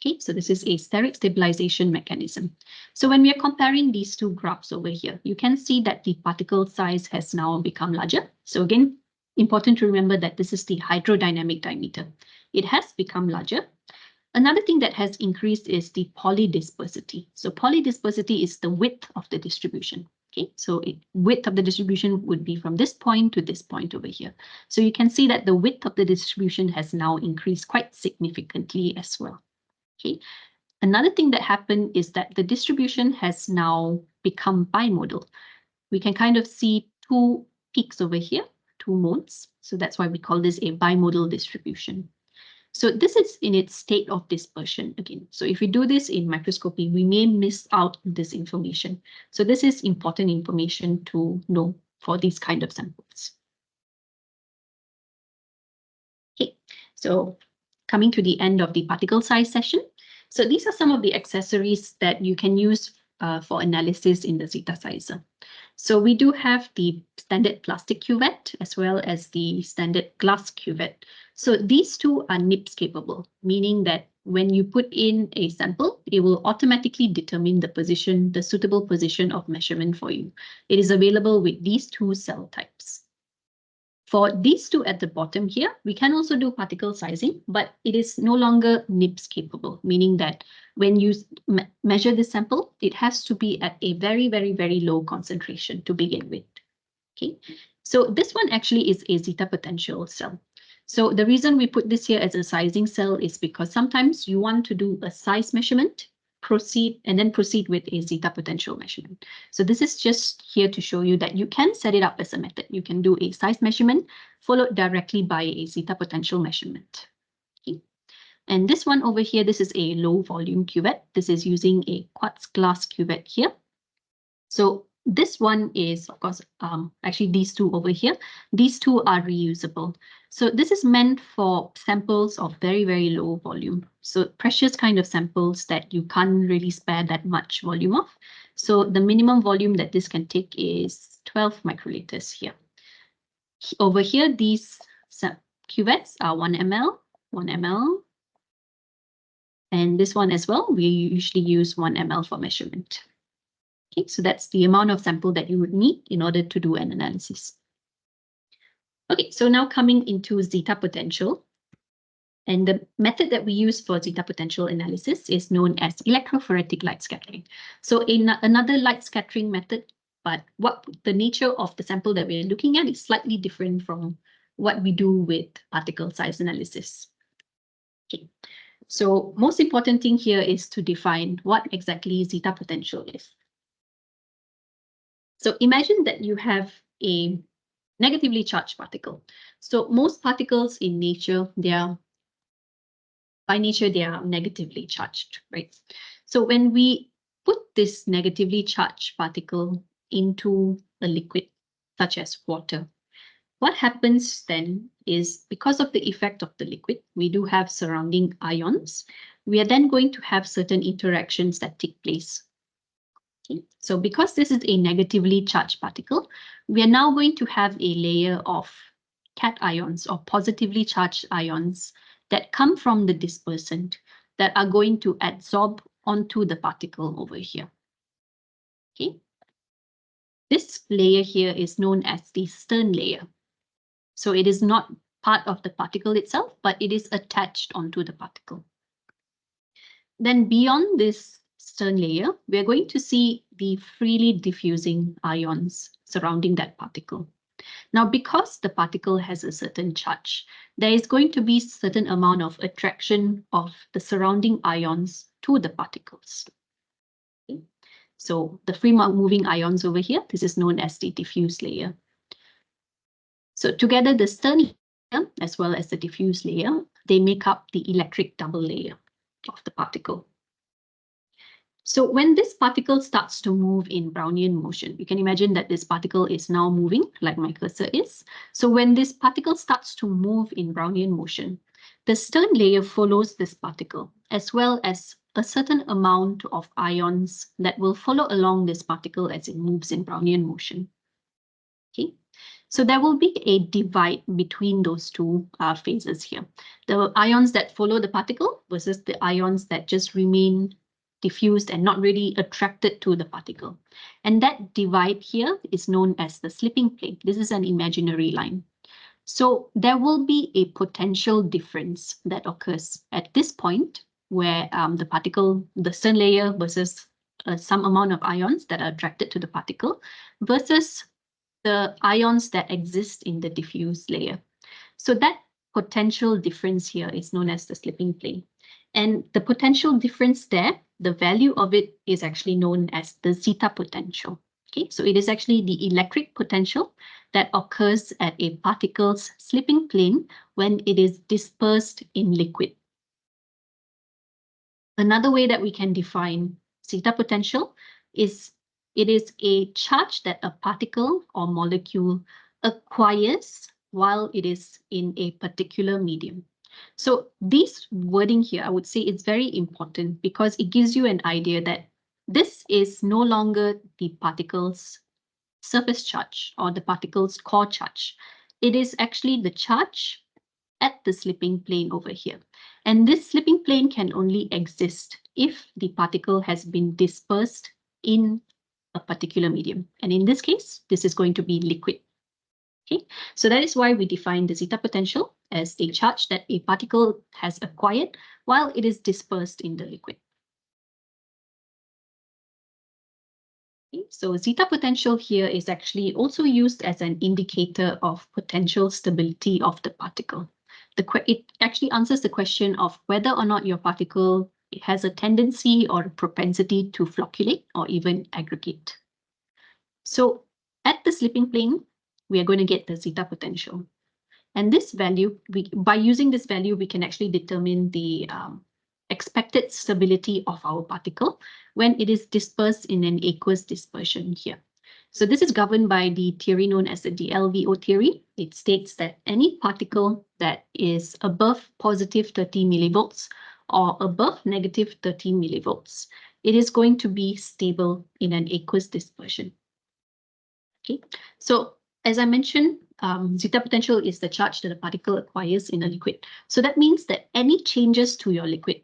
Okay, so this is a steric stabilization mechanism. So when we are comparing these two graphs over here, you can see that the particle size has now become larger. So again, important to remember that this is the hydrodynamic diameter. It has become larger. Another thing that has increased is the polydispersity. So polydispersity is the width of the distribution. Okay, so width of the distribution would be from this point to this point over here. So you can see that the width of the distribution has now increased quite significantly as well. Okay, another thing that happened is that the distribution has now become bimodal. We can kind of see two peaks over here, two modes. So that's why we call this a bimodal distribution. So this is in its state of dispersion again. So if we do this in microscopy, we may miss out this information. So this is important information to know for these kind of samples. Okay, so coming to the end of the particle size session. So these are some of the accessories that you can use for analysis in the Zeta sizer. So we do have the standard plastic cuvette as well as the standard glass cuvette. So these two are NIPS capable, meaning that when you put in a sample, it will automatically determine the position, the suitable position of measurement for you. It is available with these two cell types. For these two at the bottom here, we can also do particle sizing, but it is no longer NIPS capable, meaning that when you measure the sample, it has to be at a very, very, very low concentration to begin with. Okay, so this one actually is a zeta potential cell. So the reason we put this here as a sizing cell is because sometimes you want to do a size measurement, proceed with a zeta potential measurement. So this is just here to show you that you can set it up as a method. You can do a size measurement followed directly by a zeta potential measurement. Okay. And this one over here, this is a low volume cuvette. This is using a quartz glass cuvette here. So this one is, of course, actually these two over here, these two are reusable. So this is meant for samples of very, very low volume. So precious kind of samples that you can't really spare that much volume of. So the minimum volume that this can take is 12 microliters here. Over here, these cuvettes are 1 ml, 1 ml. And this one as well, we usually use 1 ml for measurement. Okay, so that's the amount of sample that you would need in order to do an analysis. Okay, so now coming into zeta potential. And the method that we use for zeta potential analysis is known as electrophoretic light scattering. So another light scattering method, but what the nature of the sample that we're looking at is slightly different from what we do with particle size analysis. Okay, so most important thing here is to define what exactly zeta potential is. So imagine that you have a negatively charged particle. So most particles in nature, by nature, they are negatively charged, right? So when we put this negatively charged particle into a liquid, such as water, what happens then is because of the effect of the liquid, we do have surrounding ions. We are then going to have certain interactions that take place. Okay. So because this is a negatively charged particle, we are now going to have a layer of cations or positively charged ions that come from the dispersant that are going to absorb onto the particle over here. Okay. This layer here is known as the Stern layer. So it is not part of the particle itself, but it is attached onto the particle. Then beyond this Stern layer, we are going to see the freely diffusing ions surrounding that particle. Now, because the particle has a certain charge, there is going to be certain amount of attraction of the surrounding ions to the particles. Okay. So the free moving ions over here, this is known as the diffuse layer. So together, the Stern layer as well as the diffuse layer, they make up the electric double layer of the particle. So when this particle starts to move in Brownian motion, you can imagine that this particle is now moving like my cursor is. So when this particle starts to move in Brownian motion, the Stern layer follows this particle as well as a certain amount of ions that will follow along this particle as it moves in Brownian motion. Okay, so there will be a divide between those two phases here. The ions that follow the particle versus the ions that just remain diffused and not really attracted to the particle. And that divide here is known as the slipping plane. This is an imaginary line. So there will be a potential difference that occurs at this point where the particle, the CERN layer versus some amount of ions that are attracted to the particle versus the ions that exist in the diffuse layer. So that potential difference here is known as the slipping plane. And the potential difference there, the value of it is actually known as the zeta potential. Okay, so it is actually the electric potential that occurs at a particle's slipping plane when it is dispersed in liquid. Another way that we can define zeta potential is it is a charge that a particle or molecule acquires while it is in a particular medium. So this wording here, I would say it's very important because it gives you an idea that this is no longer the particle's surface charge or the particle's core charge. It is actually the charge at the slipping plane over here. And this slipping plane can only exist if the particle has been dispersed in a particular medium. And in this case, this is going to be liquid. Okay, so that is why we define the zeta potential as a charge that a particle has acquired while it is dispersed in the liquid. Okay, so zeta potential here is actually also used as an indicator of potential stability of the particle. It actually answers the question of whether or not your particle has a tendency or a propensity to flocculate or even aggregate. So at the slipping plane, we are going to get the zeta potential. And this value, by using this value, we can actually determine the expected stability of our particle when it is dispersed in an aqueous dispersion here. So this is governed by the theory known as the DLVO theory. It states that any particle that is above positive 30 millivolts or above negative 30 millivolts, it is going to be stable in an aqueous dispersion. Okay, so as I mentioned, zeta potential is the charge that a particle acquires in a liquid. So that means that any changes to your liquid,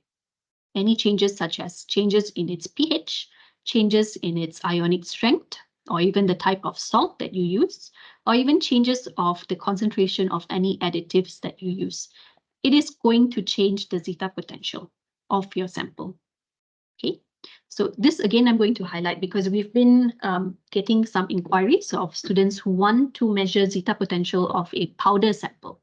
any changes such as changes in its pH, changes in its ionic strength, or even the type of salt that you use, or even changes of the concentration of any additives that you use, it is going to change the zeta potential of your sample. Okay, so this again, I'm going to highlight because we've been getting some inquiries of students who want to measure zeta potential of a powder sample.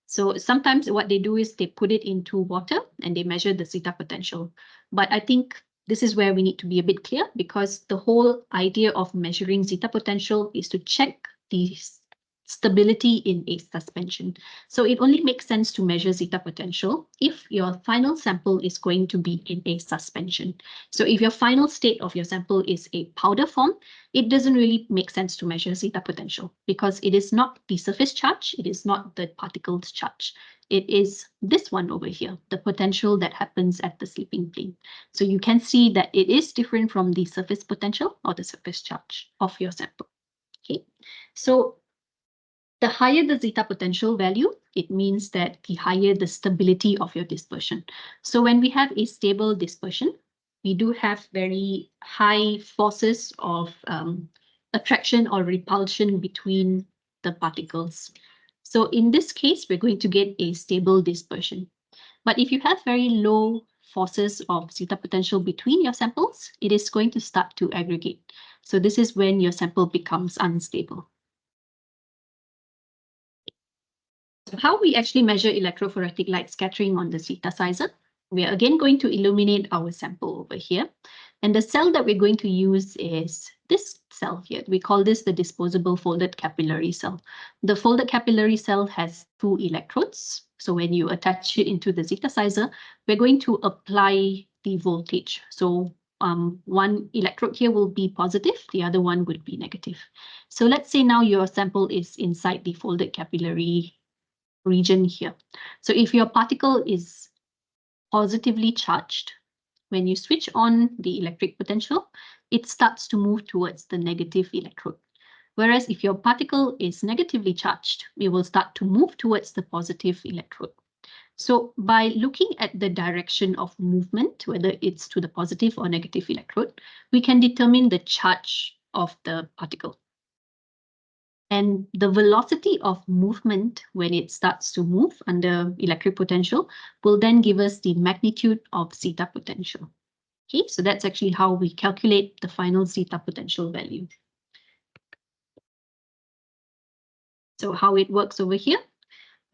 So sometimes what they do is they put it into water and they measure the zeta potential. But I think this is where we need to be a bit clear because the whole idea of measuring zeta potential is to check the stability in a suspension. So it only makes sense to measure zeta potential if your final sample is going to be in a suspension. So if your final state of your sample is a powder form, it doesn't really make sense to measure zeta potential because it is not the surface charge, it is not the particle's charge. It is this one over here, the potential that happens at the slipping plane. So you can see that it is different from the surface potential or the surface charge of your sample. Okay, so the higher the zeta potential value, it means that the higher the stability of your dispersion. So when we have a stable dispersion, we do have very high forces of attraction or repulsion between the particles. So in this case, we're going to get a stable dispersion. But if you have very low forces of zeta potential between your samples, it is going to start to aggregate. So this is when your sample becomes unstable. So how we actually measure electrophoretic light scattering on the Zeta sizer? We are again going to illuminate our sample over here. And the cell that we're going to use is this cell here. We call this the disposable folded capillary cell. The folded capillary cell has 2 electrodes. So when you attach it into the Zeta sizer, we're going to apply the voltage. So one electrode here will be positive, the other one would be negative. So let's say now your sample is inside the folded capillary region here. So if your particle is positively charged, when you switch on the electric potential, it starts to move towards the negative electrode. Whereas if your particle is negatively charged, it will start to move towards the positive electrode. So by looking at the direction of movement, whether it's to the positive or negative electrode, we can determine the charge of the particle. And the velocity of movement when it starts to move under electric potential will then give us the magnitude of zeta potential. Okay, so that's actually how we calculate the final zeta potential value. So how it works over here,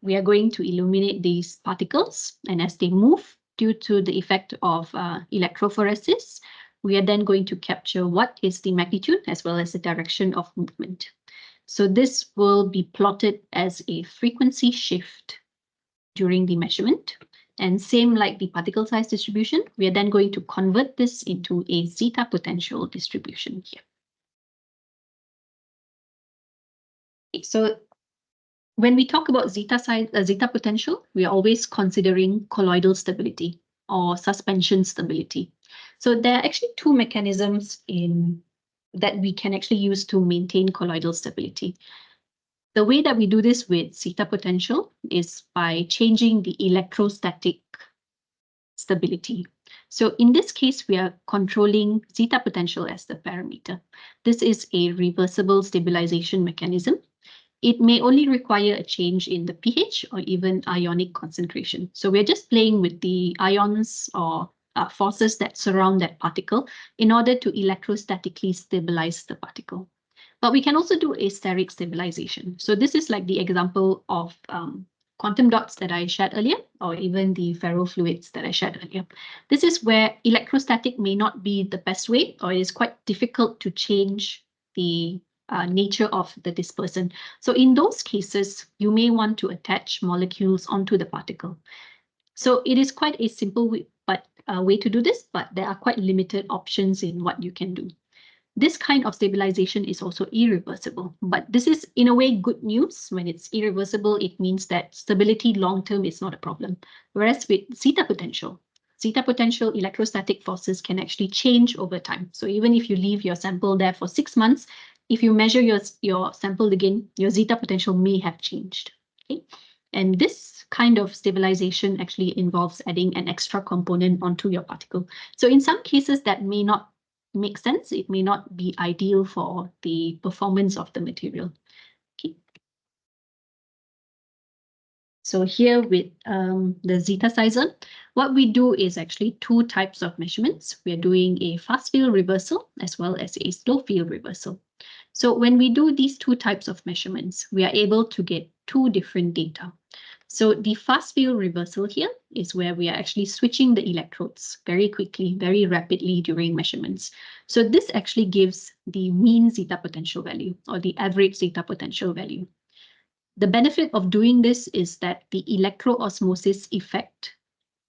we are going to illuminate these particles, and as they move due to the effect of electrophoresis, we are then going to capture what is the magnitude as well as the direction of movement. So this will be plotted as a frequency shift during the measurement. And same like the particle size distribution, we are then going to convert this into a zeta potential distribution here. Okay, so when we talk about zeta potential, we are always considering colloidal stability or suspension stability. So there are actually two mechanisms that we can actually use to maintain colloidal stability. The way that we do this with zeta potential is by changing the electrostatic stability. So in this case, we are controlling zeta potential as the parameter. This is a reversible stabilization mechanism. It may only require a change in the pH or even ionic concentration. So we're just playing with the ions or forces that surround that particle in order to electrostatically stabilize the particle. But we can also do a steric stabilization. So this is like the example of quantum dots that I shared earlier, or even the ferrofluids that I shared earlier. This is where electrostatic may not be the best way, or it is quite difficult to change the nature of the dispersant. So in those cases, you may want to attach molecules onto the particle. So it is quite a simple way to do this, but there are quite limited options in what you can do. This kind of stabilization is also irreversible, but this is in a way good news. When it's irreversible, it means that stability long-term is not a problem. Whereas with zeta potential electrostatic forces can actually change over time. So even if you leave your sample there for 6 months, if you measure your sample again, your zeta potential may have changed. Okay? And this kind of stabilization actually involves adding an extra component onto your particle. So in some cases that may not make sense. It may not be ideal for the performance of the material. Okay. So here with the zeta sizer, what we do is actually two types of measurements. We are doing a fast field reversal as well as a slow field reversal. So when we do these two types of measurements, we are able to get two different data. So the fast field reversal here is where we are actually switching the electrodes very quickly, very rapidly during measurements. So this actually gives the mean zeta potential value or the average zeta potential value. The benefit of doing this is that the electroosmosis effect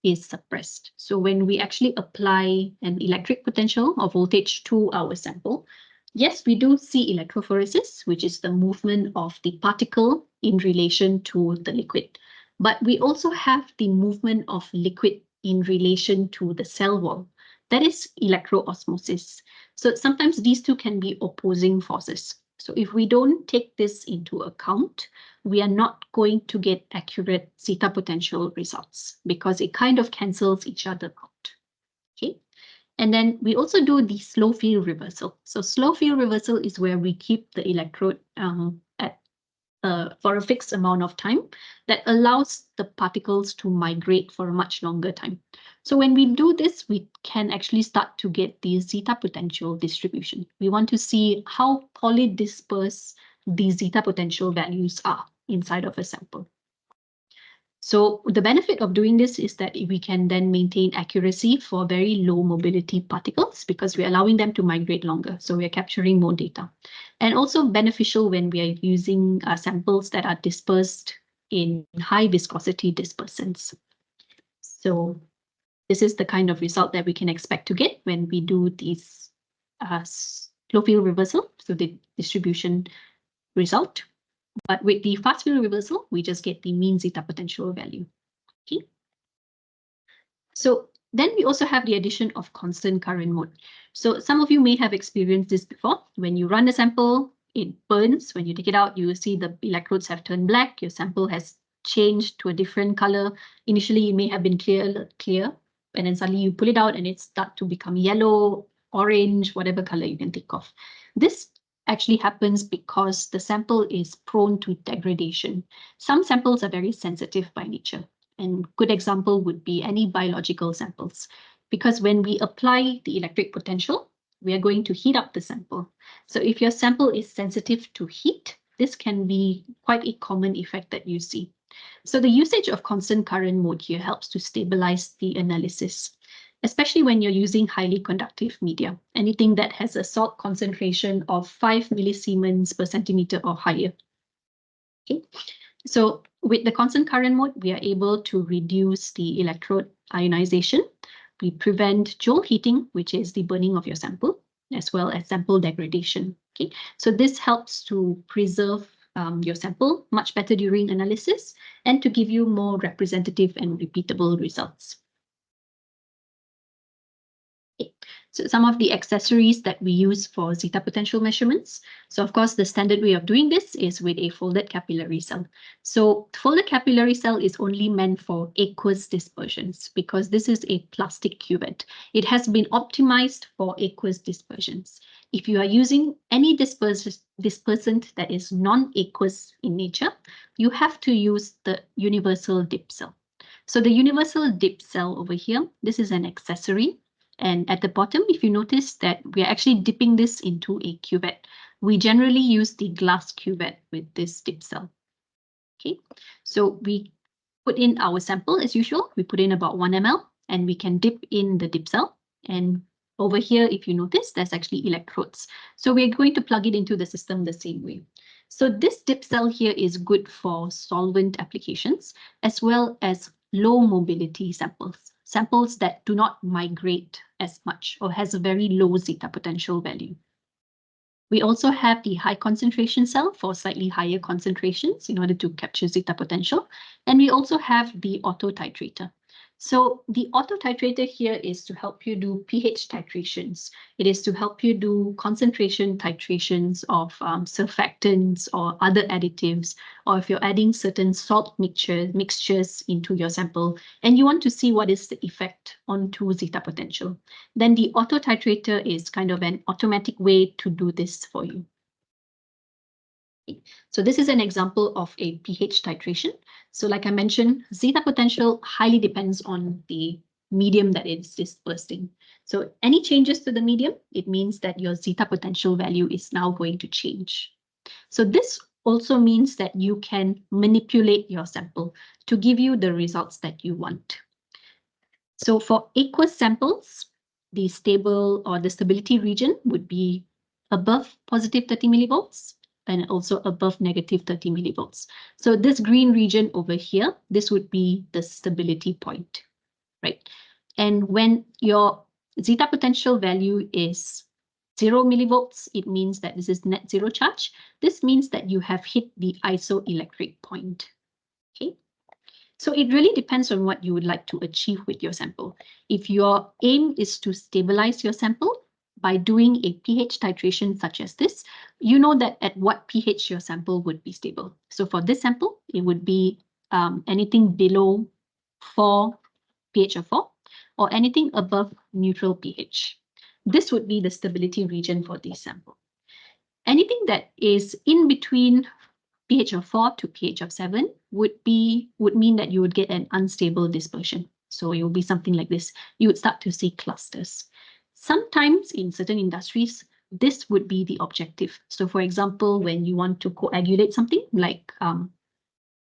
is suppressed. So when we actually apply an electric potential or voltage to our sample, yes, we do see electrophoresis, which is the movement of the particle in relation to the liquid. But we also have the movement of liquid in relation to the cell wall. That is electroosmosis. So sometimes these two can be opposing forces. So if we don't take this into account, we are not going to get accurate zeta potential results because it kind of cancels each other out. Okay. And then we also do the slow field reversal. So slow field reversal is where we keep the electrode for a fixed amount of time that allows the particles to migrate for a much longer time. So when we do this, we can actually start to get the zeta potential distribution. We want to see how polydispersed the zeta potential values are inside of a sample. So the benefit of doing this is that we can then maintain accuracy for very low mobility particles because we're allowing them to migrate longer. So we're capturing more data. And also beneficial when we are using samples that are dispersed in high viscosity dispersants. So this is the kind of result that we can expect to get when we do these slow field reversal, so the distribution result. But with the fast field reversal, we just get the mean zeta potential value. Okay. So then we also have the addition of constant current mode. So some of you may have experienced this before. When you run a sample, it burns. When you take it out, you will see the electrodes have turned black. Your sample has changed to a different color. Initially, it may have been clear, and then suddenly you pull it out and it starts to become yellow, orange, whatever color you can think of. This actually happens because the sample is prone to degradation. Some samples are very sensitive by nature, and good example would be any biological samples, because when we apply the electric potential, we are going to heat up the sample. So if your sample is sensitive to heat, this can be quite a common effect that you see. So the usage of constant current mode here helps to stabilize the analysis, especially when you're using highly conductive media, anything that has a salt concentration of 5 millisiemens per centimeter or higher. Okay. So with the constant current mode, we are able to reduce the electrode ionization. We prevent Joule heating, which is the burning of your sample, as well as sample degradation. Okay, so this helps to preserve your sample much better during analysis and to give you more representative and repeatable results. Okay. So some of the accessories that we use for zeta potential measurements. So of course, the standard way of doing this is with a folded capillary cell. So folded capillary cell is only meant for aqueous dispersions because this is a plastic cuvette. It has been optimized for aqueous dispersions. If you are using any dispersant that is non-aqueous in nature, you have to use the universal dip cell. So the universal dip cell over here, this is an accessory. And at the bottom, if you notice that we are actually dipping this into a cuvette, we generally use the glass cuvette with this dip cell. Okay, so we put in our sample as usual. We put in about 1 ml and we can dip in the dip cell. And over here, if you notice, there's actually electrodes. So we're going to plug it into the system the same way. So this dip cell here is good for solvent applications as well as low mobility samples that do not migrate as much or has a very low zeta potential value. We also have the high concentration cell for slightly higher concentrations in order to capture zeta potential. And we also have the auto titrator. So the auto titrator here is to help you do pH titrations. It is to help you do concentration titrations of surfactants or other additives, or if you're adding certain salt mixtures into your sample and you want to see what is the effect onto zeta potential. Then the auto titrator is kind of an automatic way to do this for you. So this is an example of a pH titration. So like I mentioned, zeta potential highly depends on the medium that it's dispersing. So any changes to the medium, it means that your zeta potential value is now going to change. So this also means that you can manipulate your sample to give you the results that you want. So for aqueous samples, the stable or the stability region would be above positive 30 millivolts and also above negative 30 millivolts. So this green region over here, this would be the stability point, right? And when your zeta potential value is 0 millivolts, it means that this is net zero charge. This means that you have hit the isoelectric point, okay? So it really depends on what you would like to achieve with your sample. If your aim is to stabilize your sample by doing a pH titration such as this, you know that at what pH your sample would be stable. So for this sample, it would be anything below 4 pH of 4 or anything above neutral pH. This would be the stability region for this sample. Anything that is in between pH of 4 to pH of 7 would mean that you would get an unstable dispersion. So it will be something like this. You would start to see clusters. Sometimes in certain industries, this would be the objective. So for example, when you want to coagulate something like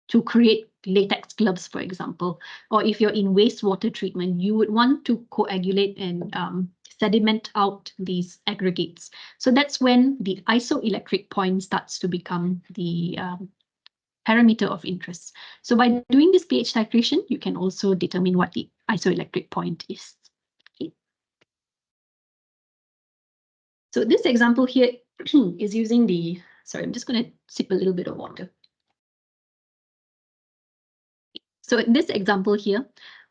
to create latex gloves, for example, or if you're in wastewater treatment, you would want to coagulate and sediment out these aggregates. So that's when the isoelectric point starts to become the parameter of interest. So by doing this pH titration, you can also determine what the isoelectric point is. Okay. So this example here is using the, sorry, I'm just going to sip a little bit of water. So in this example here,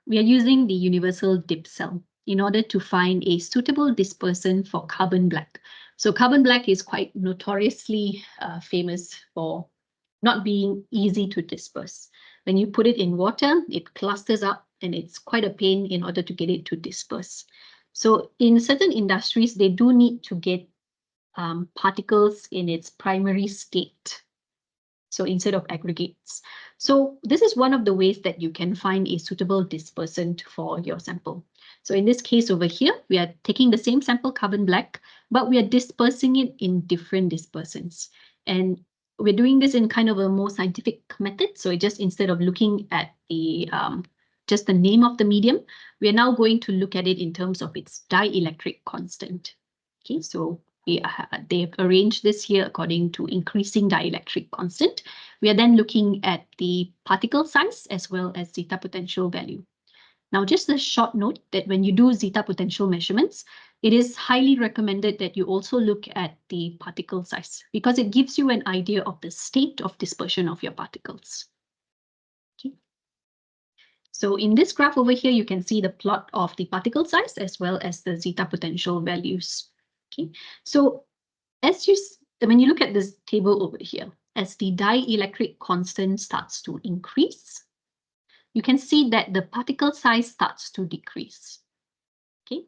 we are using the universal dip cell. in order to find a suitable dispersant for carbon black. So carbon black is quite notoriously famous for not being easy to disperse. When you put it in water, it clusters up and it's quite a pain in order to get it to disperse. So in certain industries, they do need to get particles in its primary state. So instead of aggregates. So this is one of the ways that you can find a suitable dispersant for your sample. So in this case over here, we are taking the same sample carbon black, but we are dispersing it in different dispersants. And we're doing this in kind of a more scientific method. So just instead of looking at the just the name of the medium, we are now going to look at it in terms of its dielectric constant. Okay, so they've arranged this here according to increasing dielectric constant. We are then looking at the particle size as well as zeta potential value. Now, just a short note that when you do zeta potential measurements, it is highly recommended that you also look at the particle size because it gives you an idea of the state of dispersion of your particles. Okay. So in this graph over here, you can see the plot of the particle size as well as the zeta potential values. Okay, so when you look at this table over here, as the dielectric constant starts to increase, you can see that the particle size starts to decrease. Okay,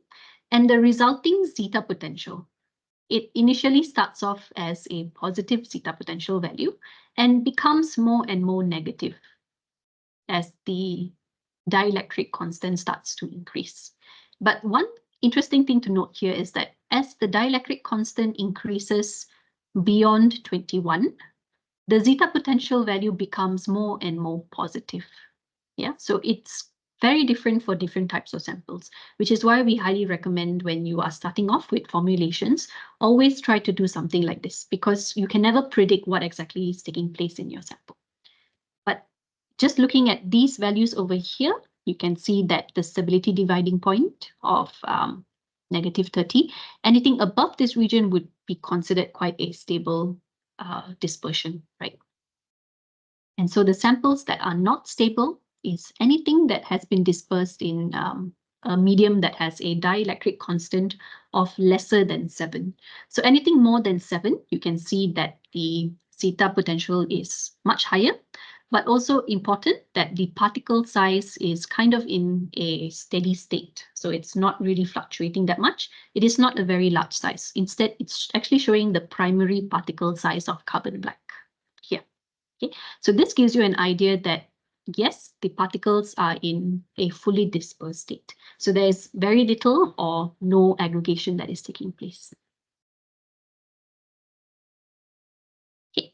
and the resulting zeta potential, it initially starts off as a positive zeta potential value and becomes more and more negative as the dielectric constant starts to increase. But one interesting thing to note here is that as the dielectric constant increases beyond 21, the zeta potential value becomes more and more positive. Yeah, so it's very different for different types of samples, which is why we highly recommend when you are starting off with formulations, always try to do something like this because you can never predict what exactly is taking place in your sample. But just looking at these values over here, you can see that the stability dividing point of -30, anything above this region would be considered quite a stable dispersion, right? And so the samples that are not stable is anything that has been dispersed in a medium that has a dielectric constant of lesser than 7. So anything more than 7, you can see that the zeta potential is much higher, but also important that the particle size is kind of in a steady state. So it's not really fluctuating that much. It is not a very large size. Instead, it's actually showing the primary particle size of carbon black here. Okay, so this gives you an idea that yes, the particles are in a fully dispersed state. So there's very little or no aggregation that is taking place. Okay,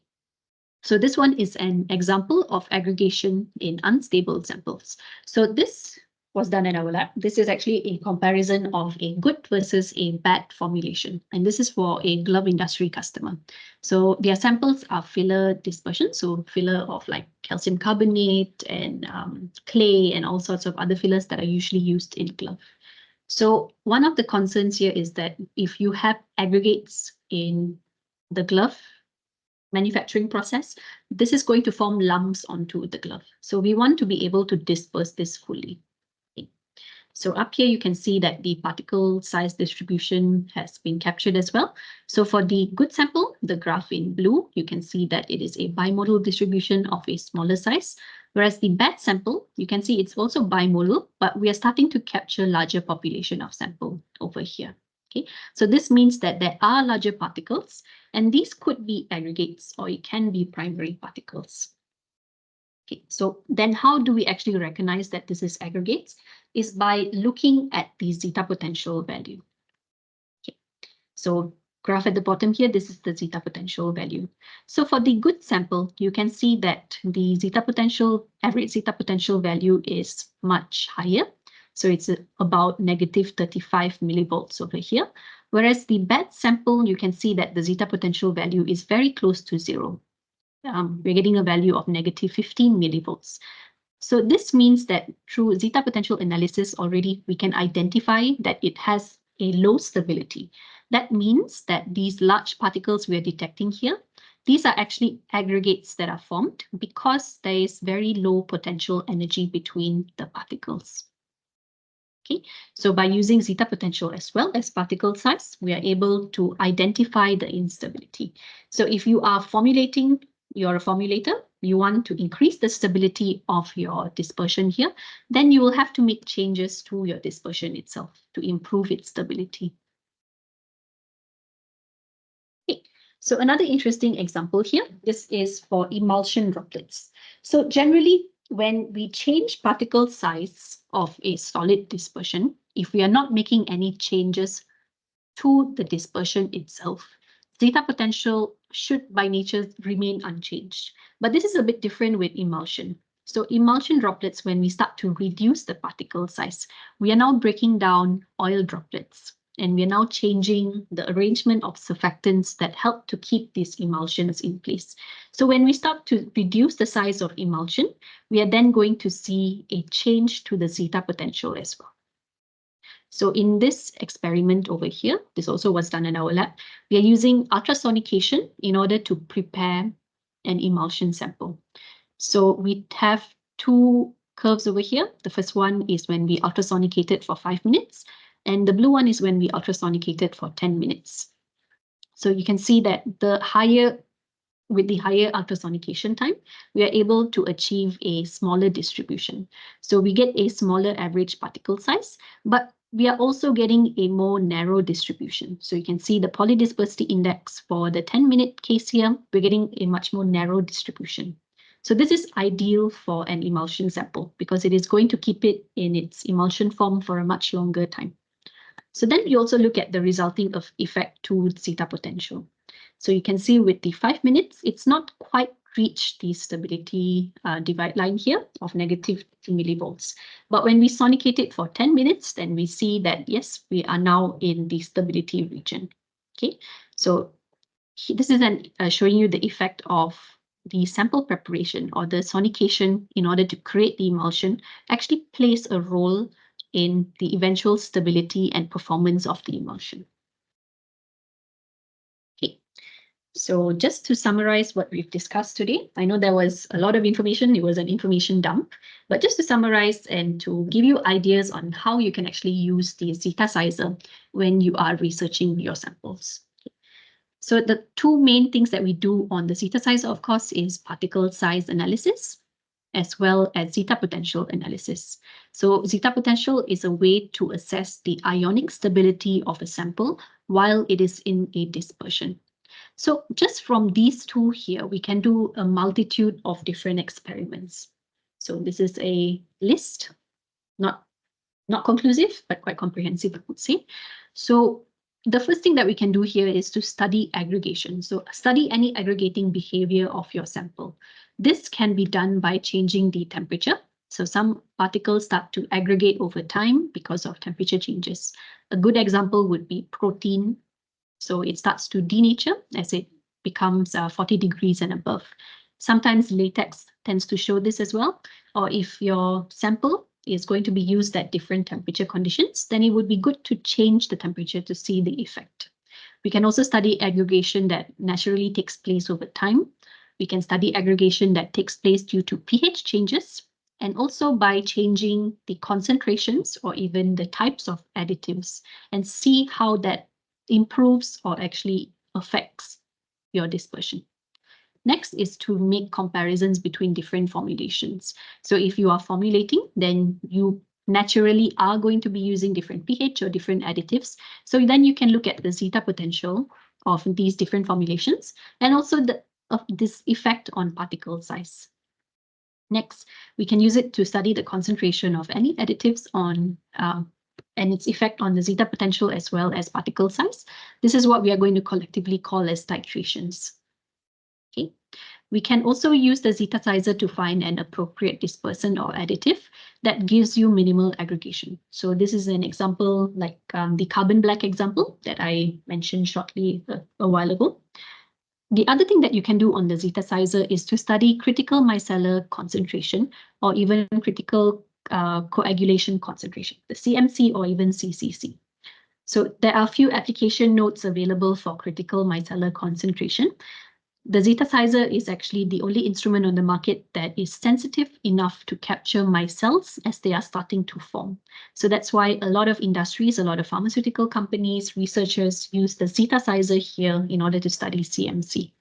so this one is an example of aggregation in unstable samples. So this was done in our lab. This is actually a comparison of a good versus a bad formulation. And this is for a glove industry customer. So their samples are filler dispersion. So filler of like calcium carbonate and clay and all sorts of other fillers that are usually used in glove. So one of the concerns here is that if you have aggregates in the glove manufacturing process, this is going to form lumps onto the glove. So we want to be able to disperse this fully. Okay. So up here, you can see that the particle size distribution has been captured as well. So for the good sample, the graph in blue, you can see that it is a bimodal distribution of a smaller size. Whereas the bad sample, you can see it's also bimodal, but we are starting to capture larger population of sample over here. Okay, so this means that there are larger particles, and these could be aggregates or it can be primary particles. Okay, so then how do we actually recognize that this is aggregates? Is by looking at the zeta potential value. Okay, so graph at the bottom here, this is the zeta potential value. So for the good sample, you can see that the zeta potential, average zeta potential value is much higher. So it's about -35 millivolts over here. Whereas the bad sample, you can see that the zeta potential value is very close to 0. We're getting a value of -15 millivolts. So this means that through zeta potential analysis already, we can identify that it has a low stability. That means that these large particles we are detecting here, these are actually aggregates that are formed because there is very low potential energy between the particles. Okay, so by using zeta potential as well as particle size, we are able to identify the instability. So if you are formulating, you're a formulator, you want to increase the stability of your dispersion here, then you will have to make changes to your dispersion itself to improve its stability. Okay. So another interesting example here, this is for emulsion droplets. So generally, when we change particle size of a solid dispersion, if we are not making any changes to the dispersion itself, zeta potential should by nature remain unchanged. But this is a bit different with emulsion. So emulsion droplets, when we start to reduce the particle size, we are now breaking down oil droplets. And we are now changing the arrangement of surfactants that help to keep these emulsions in place. So when we start to reduce the size of emulsion, we are then going to see a change to the zeta potential as well. So in this experiment over here, this also was done in our lab, we are using ultrasonication in order to prepare an emulsion sample. So we have two curves over here. The first one is when we ultrasonicated for 5 minutes, and the blue one is when we ultrasonicated for 10 minutes. So you can see that with the higher ultrasonication time, we are able to achieve a smaller distribution. So we get a smaller average particle size, but we are also getting a more narrow distribution. So you can see the polydispersity index for the 10-minute case here, we're getting a much more narrow distribution. So this is ideal for an emulsion sample because it is going to keep it in its emulsion form for a much longer time. So then you also look at the resulting effect to zeta potential. So you can see with the 5 minutes, it's not quite reached the stability divide line here of negative 2 millivolts. But when we sonicate it for 10 minutes, then we see that, yes, we are now in the stability region. Okay, so this is showing you the effect of the sample preparation or the sonication in order to create the emulsion actually plays a role in the eventual stability and performance of the emulsion. Okay, so just to summarize what we've discussed today, I know there was a lot of information, it was an information dump, but just to summarize and to give you ideas on how you can actually use the zeta sizer when you are researching your samples. So the two main things that we do on the zeta sizer, of course, is particle size analysis, as well as zeta potential analysis. So zeta potential is a way to assess the ionic stability of a sample while it is in a dispersion. So just from these two here, we can do a multitude of different experiments. So this is a list, not conclusive, but quite comprehensive, I would say. So the first thing that we can do here is to study aggregation. So study any aggregating behavior of your sample. This can be done by changing the temperature. So some particles start to aggregate over time because of temperature changes. A good example would be protein. So it starts to denature as it becomes 40 degrees and above. Sometimes latex tends to show this as well. Or if your sample is going to be used at different temperature conditions, then it would be good to change the temperature to see the effect. We can also study aggregation that naturally takes place over time. We can study aggregation that takes place due to pH changes, and also by changing the concentrations or even the types of additives and see how that improves or actually affects your dispersion. Next is to make comparisons between different formulations. So if you are formulating, then you naturally are going to be using different pH or different additives. So then you can look at the zeta potential of these different formulations and also this effect on particle size. Next, we can use it to study the concentration of any additives on and its effect on the zeta potential as well as particle size. This is what we are going to collectively call as titrations. Okay. We can also use the zeta sizer to find an appropriate dispersant or additive that gives you minimal aggregation. So this is an example like the carbon black example that I mentioned shortly a while ago. The other thing that you can do on the zeta sizer is to study critical micellar concentration or even critical coagulation concentration, the CMC or even CCC. So there are a few application notes available for critical micellar concentration. The Zetasizer is actually the only instrument on the market that is sensitive enough to capture micelles as they are starting to form. So that's why a lot of industries, a lot of pharmaceutical companies, researchers use the Zetasizer here in order to study CMC.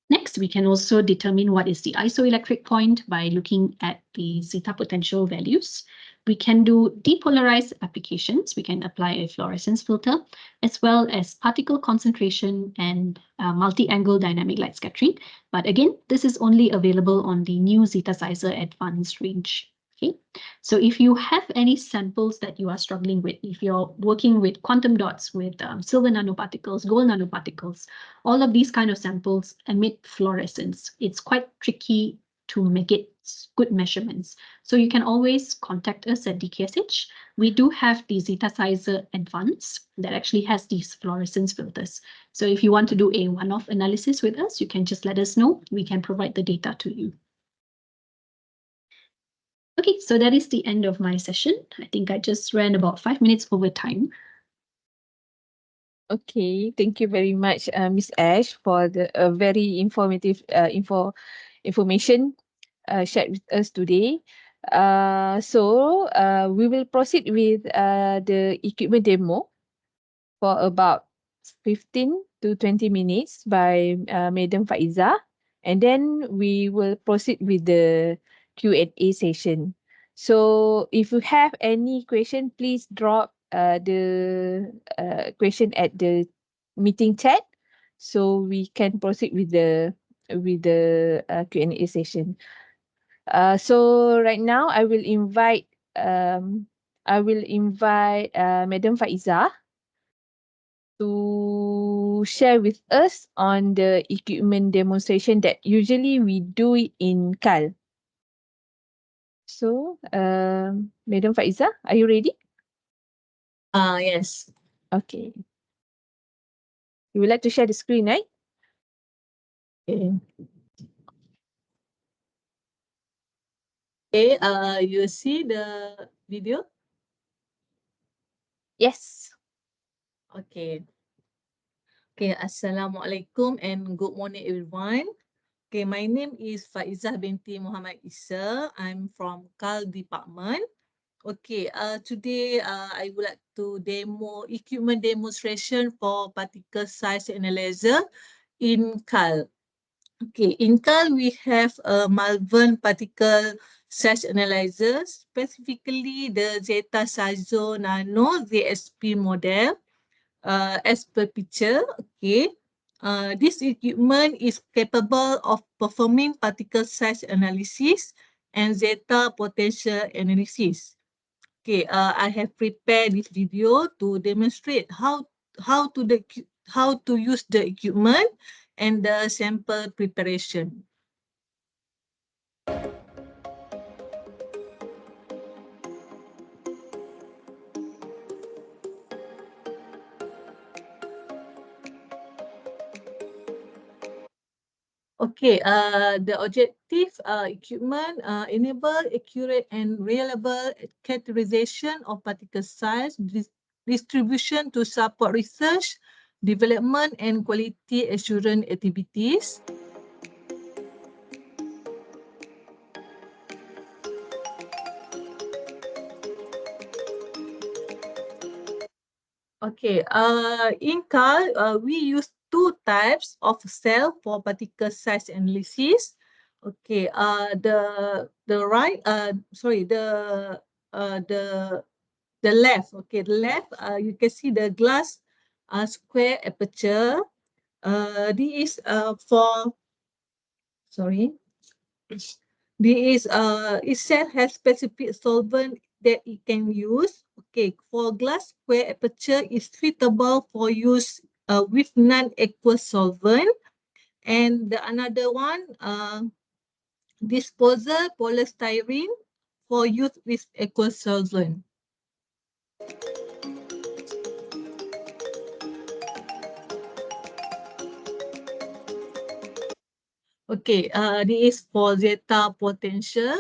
Next, we can also determine what is the isoelectric point by looking at the zeta potential values. We can do depolarized applications. We can apply a fluorescence filter, as well as particle concentration and multi-angle dynamic light scattering. But again, this is only available on the new Zetasizer Advanced range. Okay, so if you have any samples that you are struggling with, if you're working with quantum dots, with silver nanoparticles, gold nanoparticles, all of these kind of samples emit fluorescence. It's quite tricky to make it good measurements. So you can always contact us at DKSH. We do have the Zetasizer Advanced that actually has these fluorescence filters. So if you want to do a one-off analysis with us, you can just let us know. We can provide the data to you. Okay, so that is the end of my session. I think I just ran about 5 minutes over time. Okay, thank you very much, Miss Ash, for the very informative information shared with us today. So we will proceed with the equipment demo for about 15 to 20 minutes by Madam Faiza, and then we will proceed with the Q&A session. So if you have any question, please drop the question at the meeting chat, so we can proceed with the Q&A session. So right now I will invite Madam Faiza to share with us on the equipment demonstration that usually we do it in CAL. So, Madam Faiza, are you ready? Yes. Okay. You would like to share the screen, right? Okay. Okay, you see the video? Yes. Okay. Okay, Assalamualaikum and good morning everyone. Okay, my name is Faizah binti Muhammad Isa. I'm from CAL department. Okay, today I would like to demo equipment demonstration for particle size analyzer in CAL. Okay, in CAL we have a Malvern particle size analyzer, specifically the Zeta Sizo Nano ZSP model. As per picture, okay, this equipment is capable of performing particle size analysis and zeta potential analysis. Okay, I have prepared this video to demonstrate how to the how to use the equipment and the sample preparation. Okay, the objective equipment enable accurate and reliable categorization of particle size distribution to support research, development, and quality assurance activities. Okay, in CAL, we use two types of cell for particle size analysis. Okay, the left. Okay, the left, you can see the glass square aperture. This is for sorry. Itself has specific solvent that it can use. Okay, for glass square aperture is suitable for use with non-aqueous solvent. And the another one, disposal polystyrene for use with aqueous solvent. Okay, this is for zeta potential.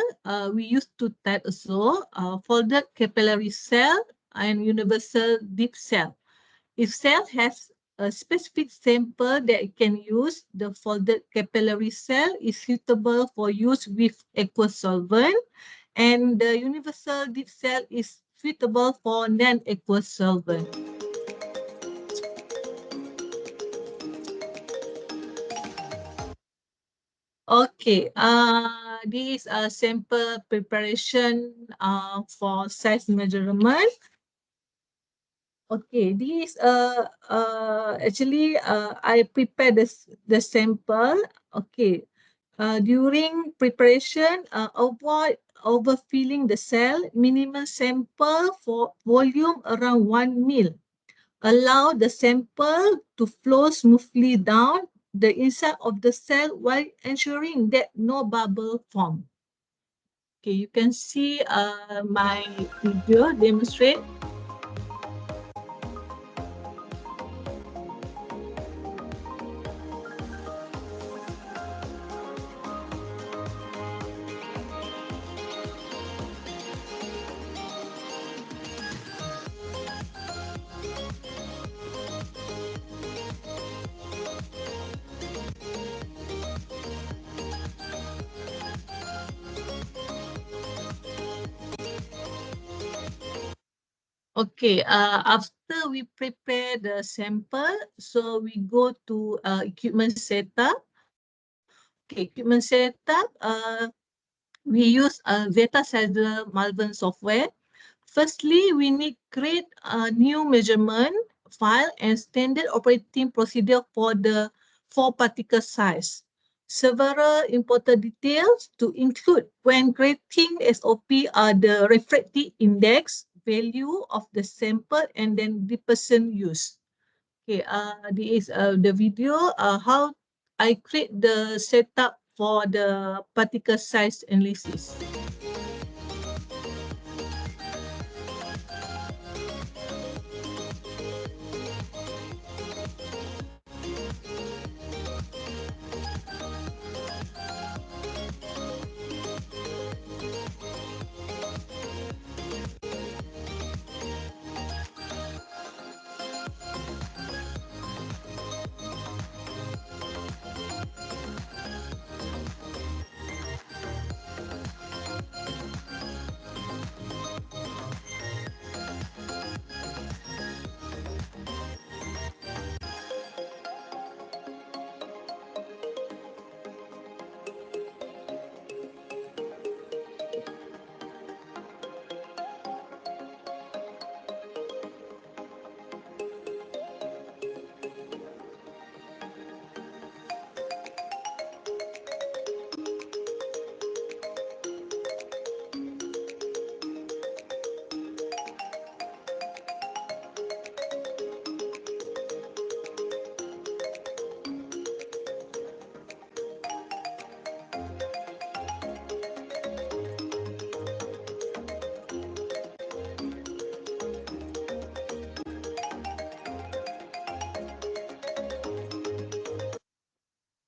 We use two types also, folded capillary cell and universal deep cell. If cell has a specific sample that it can use. The folded capillary cell is suitable for use with aqueous solvent, and the universal deep cell is suitable for non-aqueous solvent. Okay, this is a sample preparation for size measurement. Okay, this actually I prepared the sample. Okay, during preparation, avoid overfilling the cell. Minimum sample for volume around 1 ml. Allow the sample to flow smoothly down the inside of the cell while ensuring that no bubble form. Okay, you can see my video demonstrate. Okay, after we prepare the sample, so we go to equipment setup. Okay, equipment setup, we use Zeta Saddler Malvern software. Firstly, we need create a new measurement file and standard operating procedure for the 4 particle size. Several important details to include when creating SOP are the refractive index, value of the sample, and then the person used. Okay, this is the video how I create the setup for the particle size analysis.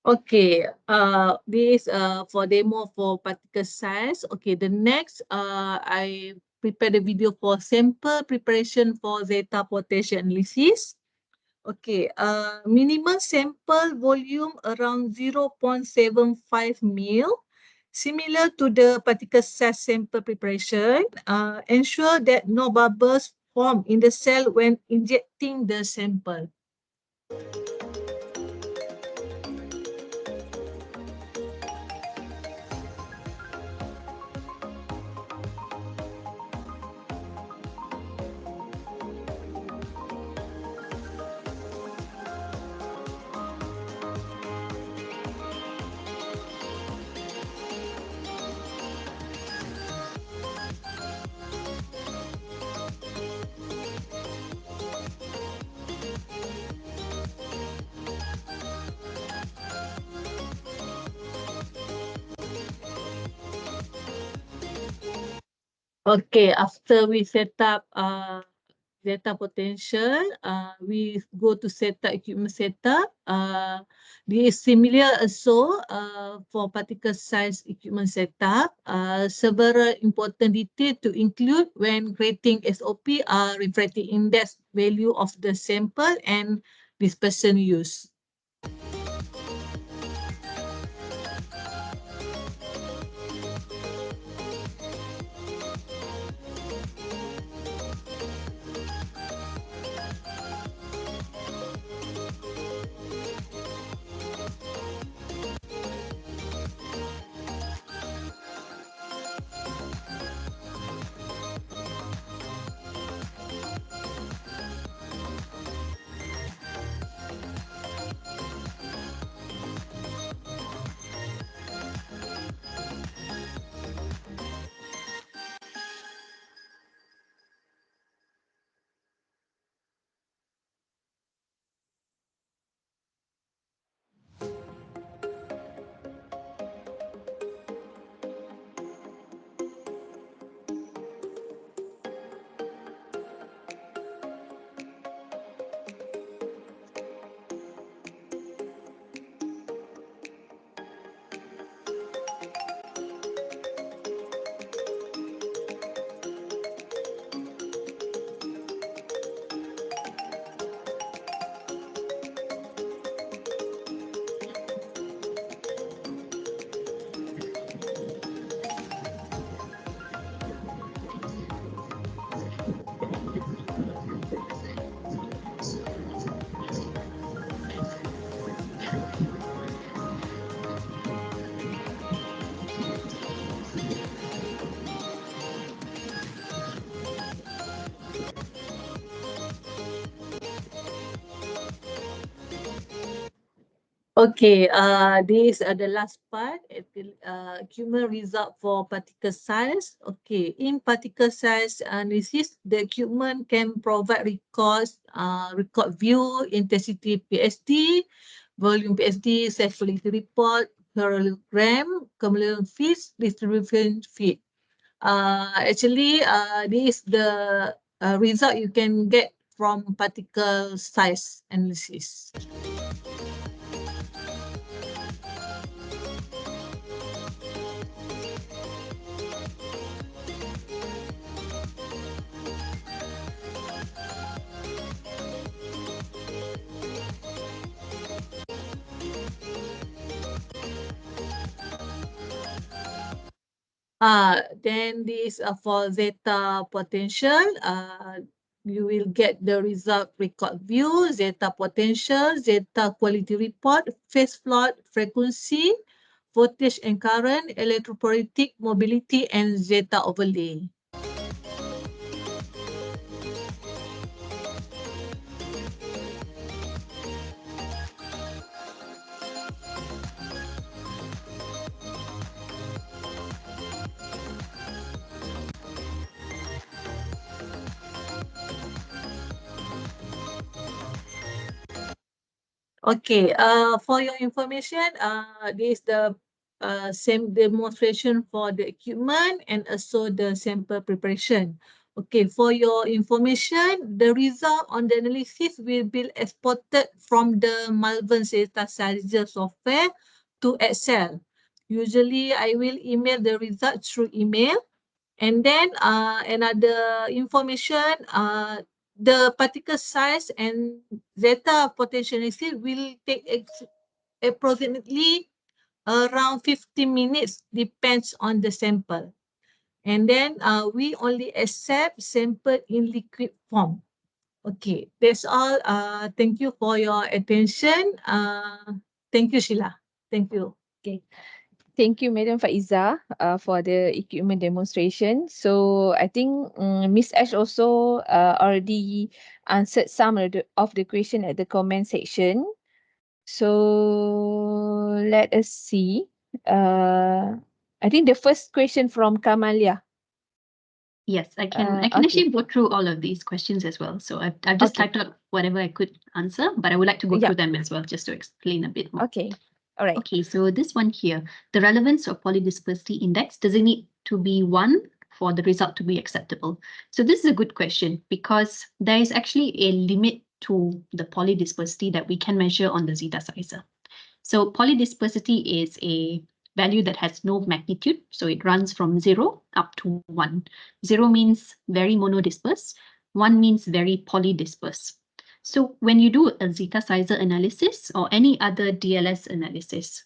Okay, this for demo for particle size. Okay, the next I prepared a video for sample preparation for zeta potential analysis. Okay, minimum sample volume around 0.75 ml. Similar to the particle size sample preparation, ensure that no bubbles form in the cell when injecting the sample. Okay, after we set up Zeta potential, we go to setup equipment setup. This is similar also for particle size equipment setup. Several important details to include when creating SOP are refractive index value of the sample and dispersion used. Okay, this the last part, equipment result for particle size. Okay, in particle size analysis, the equipment can provide record view, intensity PSD, volume PSD, saturation report, parallelogram, cumulative feeds, distribution feed. Actually, this is the result you can get from particle size analysis. Then this for zeta potential, you will get the result record view, zeta potential, zeta quality report, phase plot, frequency, voltage and current, electrophoretic mobility, and zeta overlay. Okay, for your information, this is the same demonstration for the equipment and also the sample preparation. Okay, for your information, the result on the analysis will be exported from the Malvern Zeta Sizer software to Excel. Usually, I will email the result through email. And then another information, the particle size and zeta potentiality will take approximately around 15 minutes, depends on the sample. And then we only accept sample in liquid form. Okay, that's all. Thank you for your attention. Thank you, Sheila. Thank you. Okay. Thank you, Madam Faiza, for the equipment demonstration. So I think Miss Ash also already answered some of the question at the comment section. So let us see. I think the first question from Kamalia. Yes, I can Okay. actually go through all of these questions as well. So I've just Okay. typed out whatever I could answer, but I would like to go Yeah. through them as well, just to explain a bit more. Okay. All right. Okay, so this one here, the relevance of polydispersity index, does it need to be 1 for the result to be acceptable? So this is a good question because there is actually a limit to the polydispersity that we can measure on the Zeta sizer. So polydispersity is a value that has no magnitude. So it runs from 0 up to 1. 0 means very monodisperse. 1 means very polydisperse. So when you do a Zeta sizer analysis or any other DLS analysis,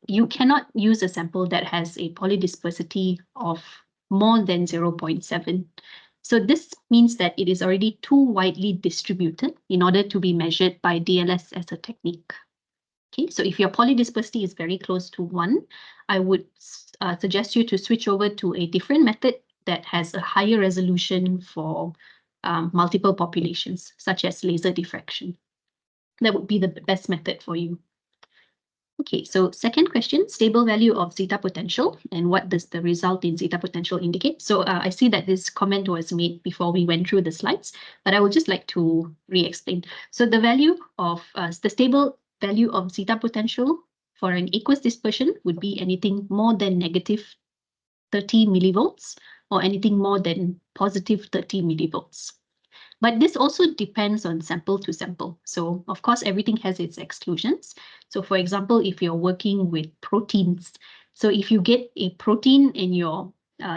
you cannot use a sample that has a polydispersity of more than 0.7. So this means that it is already too widely distributed in order to be measured by DLS as a technique. Okay, so if your polydispersity is very close to 1, I would suggest you to switch over to a different method that has a higher resolution for multiple populations, such as laser diffraction. That would be the best method for you. Okay, so second question, stable value of zeta potential, and what does the result in zeta potential indicate? So I see that this comment was made before we went through the slides, but I would just like to re-explain. So the value of the stable value of zeta potential for an aqueous dispersion would be anything more than negative 30 millivolts or anything more than positive 30 millivolts. But this also depends on sample to sample. So of course, everything has its exclusions. So for example, if you're working with proteins, so if you get a protein and your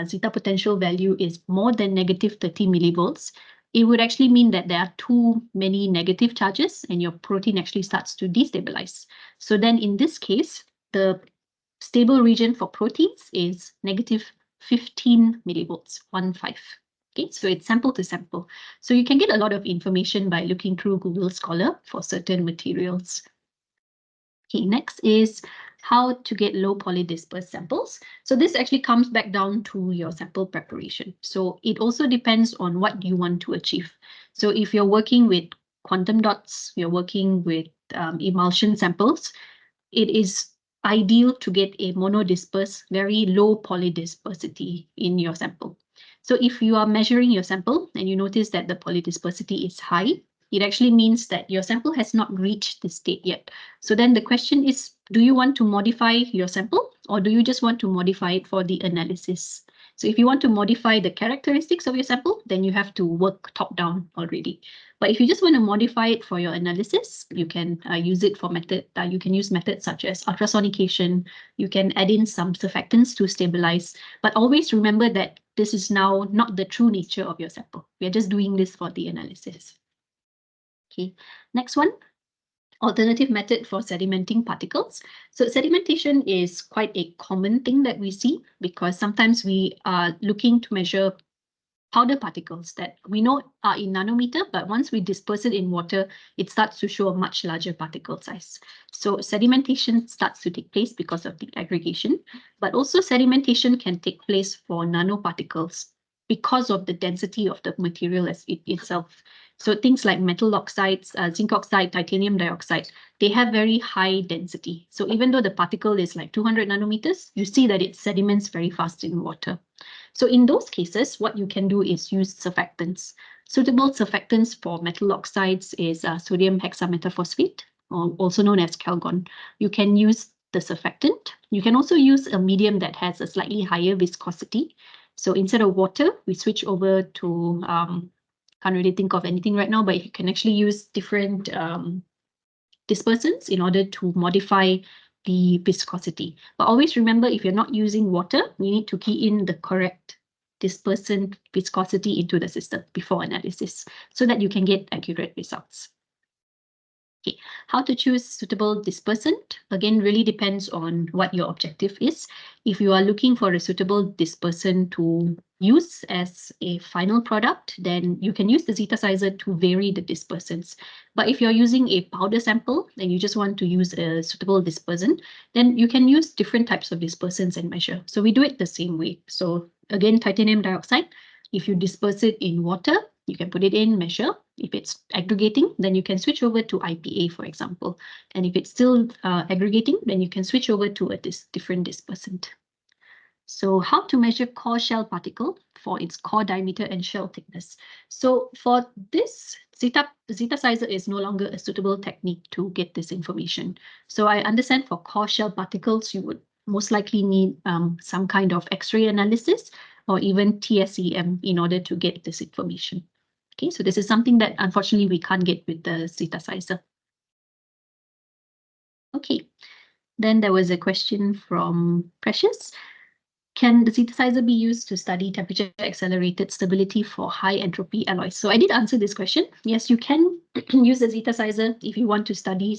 zeta potential value is more than negative 30 millivolts, it would actually mean that there are too many negative charges and your protein actually starts to destabilize. So then in this case, the stable region for proteins is negative 15 millivolts, 1.5. Okay, so it's sample to sample. So you can get a lot of information by looking through Google Scholar for certain materials. Okay, next is how to get low polydispersed samples. So this actually comes back down to your sample preparation. So it also depends on what you want to achieve. So if you're working with quantum dots, you're working with emulsion samples, it is ideal to get a monodispersed, very low polydispersity in your sample. So if you are measuring your sample and you notice that the polydispersity is high, it actually means that your sample has not reached this state yet. So then the question is, do you want to modify your sample or do you just want to modify it for the analysis? So if you want to modify the characteristics of your sample, then you have to work top down already. But if you just want to modify it for your analysis, you can use it for method. You can use methods such as ultrasonication. You can add in some surfactants to stabilize. But always remember that this is now not the true nature of your sample. We are just doing this for the analysis. Okay, next one. Alternative method for sedimenting particles. So sedimentation is quite a common thing that we see because sometimes we are looking to measure powder particles that we know are in nanometer, but once we disperse it in water, it starts to show a much larger particle size. So sedimentation starts to take place because of the aggregation, but also sedimentation can take place for nanoparticles because of the density of the material as itself. So things like metal oxides, zinc oxide, titanium dioxide, they have very high density. So even though the particle is like 200 nanometers, you see that it sediments very fast in water. So in those cases, what you can do is use surfactants. Suitable surfactants for metal oxides is sodium hexametaphosphate, or also known as Calgon. You can use the surfactant. You can also use a medium that has a slightly higher viscosity. So instead of water, we switch over to, can't really think of anything right now, but you can actually use different dispersants in order to modify the viscosity. But always remember, if you're not using water, you need to key in the correct dispersant viscosity into the system before analysis so that you can get accurate results. Okay, how to choose suitable dispersant? Again, really depends on what your objective is. If you are looking for a suitable dispersant to use as a final product, then you can use the Zeta sizer to vary the dispersants. But if you're using a powder sample and you just want to use a suitable dispersant, then you can use different types of dispersants and measure. So we do it the same way. So again, titanium dioxide, if you disperse it in water, you can put it in, measure. If it's aggregating, then you can switch over to IPA, for example. And if it's still aggregating, then you can switch over to a different dispersant. So how to measure core shell particle for its core diameter and shell thickness. So for this, Zeta sizer is no longer a suitable technique to get this information. So I understand for core shell particles, you would most likely need some kind of X-ray analysis or even TSEM in order to get this information. Okay, so this is something that unfortunately we can't get with the Zeta sizer. Okay, then there was a question from Precious. Can the Zetasizer be used to study temperature accelerated stability for high entropy alloys? So I did answer this question. Yes, you can use the Zetasizer if you want to study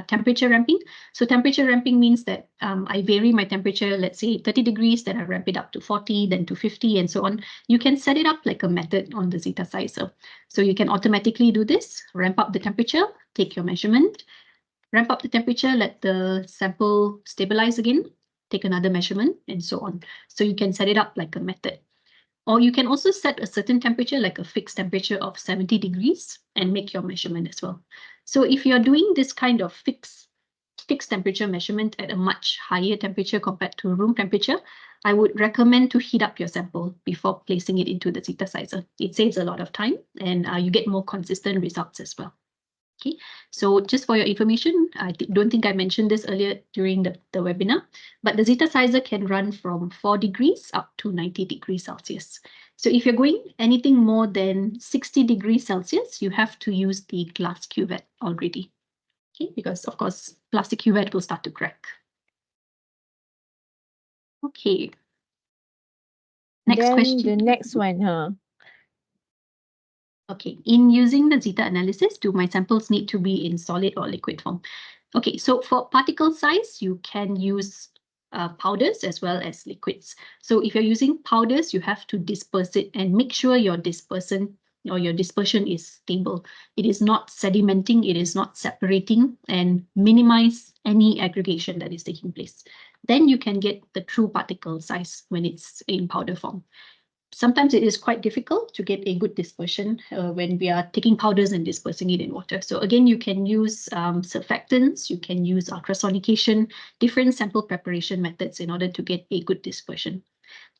temperature ramping. So temperature ramping means that I vary my temperature, let's say 30 degrees, then I ramp it up to 40, then to 50, and so on. You can set it up like a method on the Zetasizer. So you can automatically do this, ramp up the temperature, take your measurement, ramp up the temperature, let the sample stabilize again, take another measurement, and so on. So you can set it up like a method. Or you can also set a certain temperature, like a fixed temperature of 70 degrees, and make your measurement as well. So if you're doing this kind of fixed temperature measurement at a much higher temperature compared to room temperature, I would recommend to heat up your sample before placing it into the Zetasizer. It saves a lot of time, and you get more consistent results as well. Okay, so just for your information, I don't think I mentioned this earlier during the webinar, but the Zetasizer can run from 4 degrees up to 90 degrees Celsius. So if you're going anything more than 60 degrees Celsius, you have to use the glass cuvette already. Okay, because of course, plastic cuvette will start to crack. Okay. Next Then question. the next one, huh? Okay, in using the Zeta analysis, do my samples need to be in solid or liquid form? Okay, so for particle size, you can use powders as well as liquids. So if you're using powders, you have to disperse it and make sure your dispersion is stable. It is not sedimenting, it is not separating, and minimize any aggregation that is taking place. Then you can get the true particle size when it's in powder form. Sometimes it is quite difficult to get a good dispersion when we are taking powders and dispersing it in water. So again, you can use surfactants, you can use ultrasonication, different sample preparation methods in order to get a good dispersion.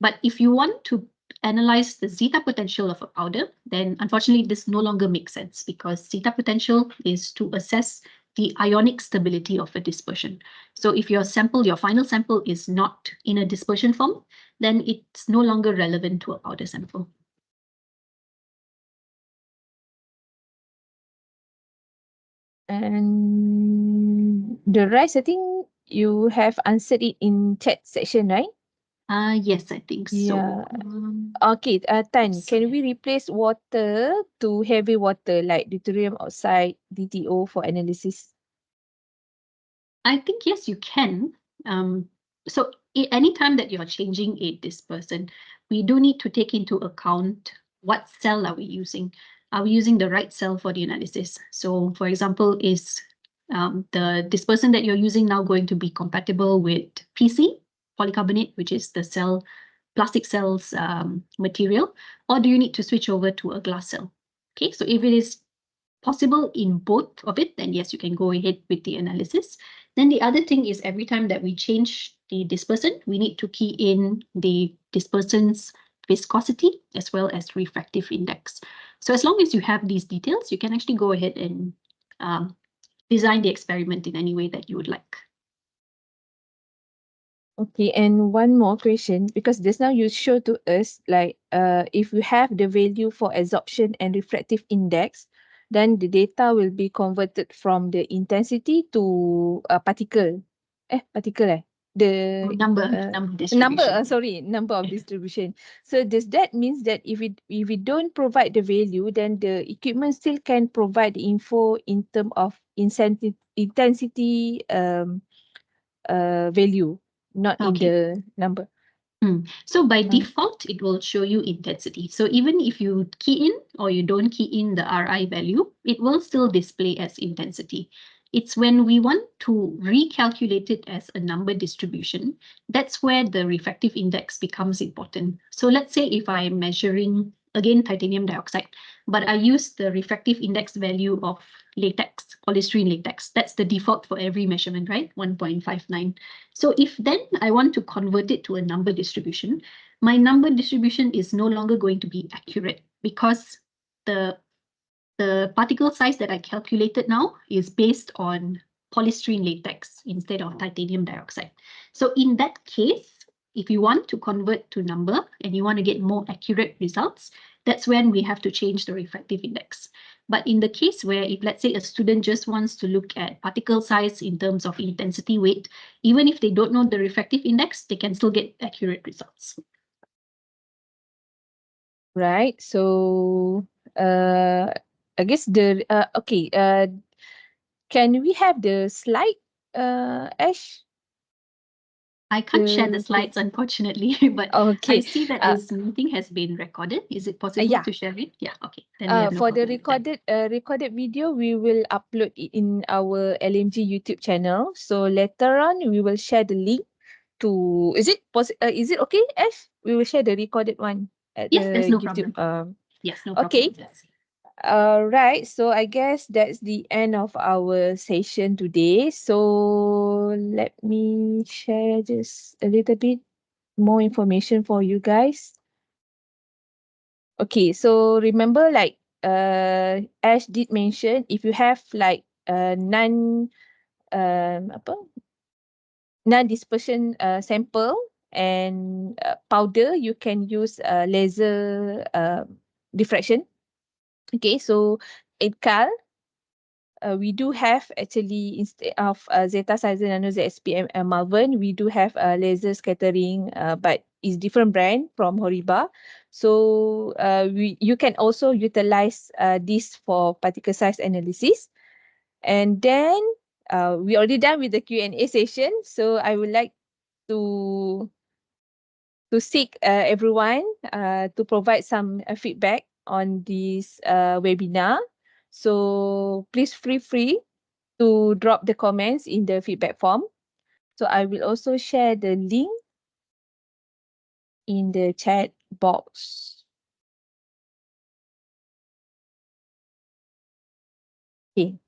But if you want to analyze the zeta potential of a powder, then unfortunately this no longer makes sense, because zeta potential is to assess the ionic stability of a dispersion. So if your final sample is not in a dispersion form, then it's no longer relevant to a powder sample. And the rest, I think you have answered it in chat section, right? Yes, I think so. Yeah. Okay, Tan, Yes. can we replace water to heavy water like deuterium oxide, DTO for analysis? I think yes, you can. So anytime that you're changing a dispersant, we do need to take into account what cell are we using. Are we using the right cell for the analysis? So for example, is the dispersant that you're using now going to be compatible with PC, polycarbonate, which is the plastic cells material, or do you need to switch over to a glass cell? Okay, so if it is possible in both of it, then yes, you can go ahead with the analysis. Then the other thing is, every time that we change the dispersant, we need to key in the dispersant's viscosity as well as refractive index. So as long as you have these details, you can actually go ahead and design the experiment in any way that you would like. Okay, and one more question, because just now you showed to us like if you have the value for absorption and refractive index, then the data will be converted from the intensity to a particle. The Number distribution. number of distribution. So does that means that if we don't provide the value, then the equipment still can provide the info in terms of intensity value, not in Okay. the number. So by default, it will show you intensity. So even if you key in or you don't key in the RI value, it will still display as intensity. It's when we want to recalculate it as a number distribution, that's where the refractive index becomes important. So let's say if I'm measuring, again, titanium dioxide, but I use the refractive index value of latex, polystyrene latex. That's the default for every measurement, right? 1.59. So if then I want to convert it to a number distribution, my number distribution is no longer going to be accurate, because the particle size that I calculated now is based on polystyrene latex instead of titanium dioxide. So in that case, if you want to convert to number and you want to get more accurate results, that's when we have to change the refractive index. But in the case where if let's say a student just wants to look at particle size in terms of intensity weight, even if they don't know the refractive index, they can still get accurate results. Right. So I guess can we have the slide, Ash? I can't share the The slides, unfortunately, but I Okay. see that Uh, this meeting has been recorded. Is it possible yeah. to share it? Yeah, okay. Then we have no For the problem with that. recorded video, we will upload it in our LMG YouTube channel. So later on, we will share the link to. Is it okay, Ash? We will share the recorded one at Yes, there's the no YouTube. problem. Yes, no problem Okay. with that. Right. So I guess that's the end of our session today. So let me share just a little bit more information for you guys. Okay, so remember like Ash did mention if you have like apa non-dispersion sample and powder, you can use laser diffraction. Okay, so in CAL, we do have actually instead of Zeta Sizer Nano ZSPM and Malvern, we do have laser scattering, but it's different brand from Horiba. So you can also utilize this for particle size analysis. And then we already done with the Q&A session. So I would like to seek everyone to provide some feedback on this webinar. So please feel free to drop the comments in the feedback form. So I will also share the link in the chat box. Okay.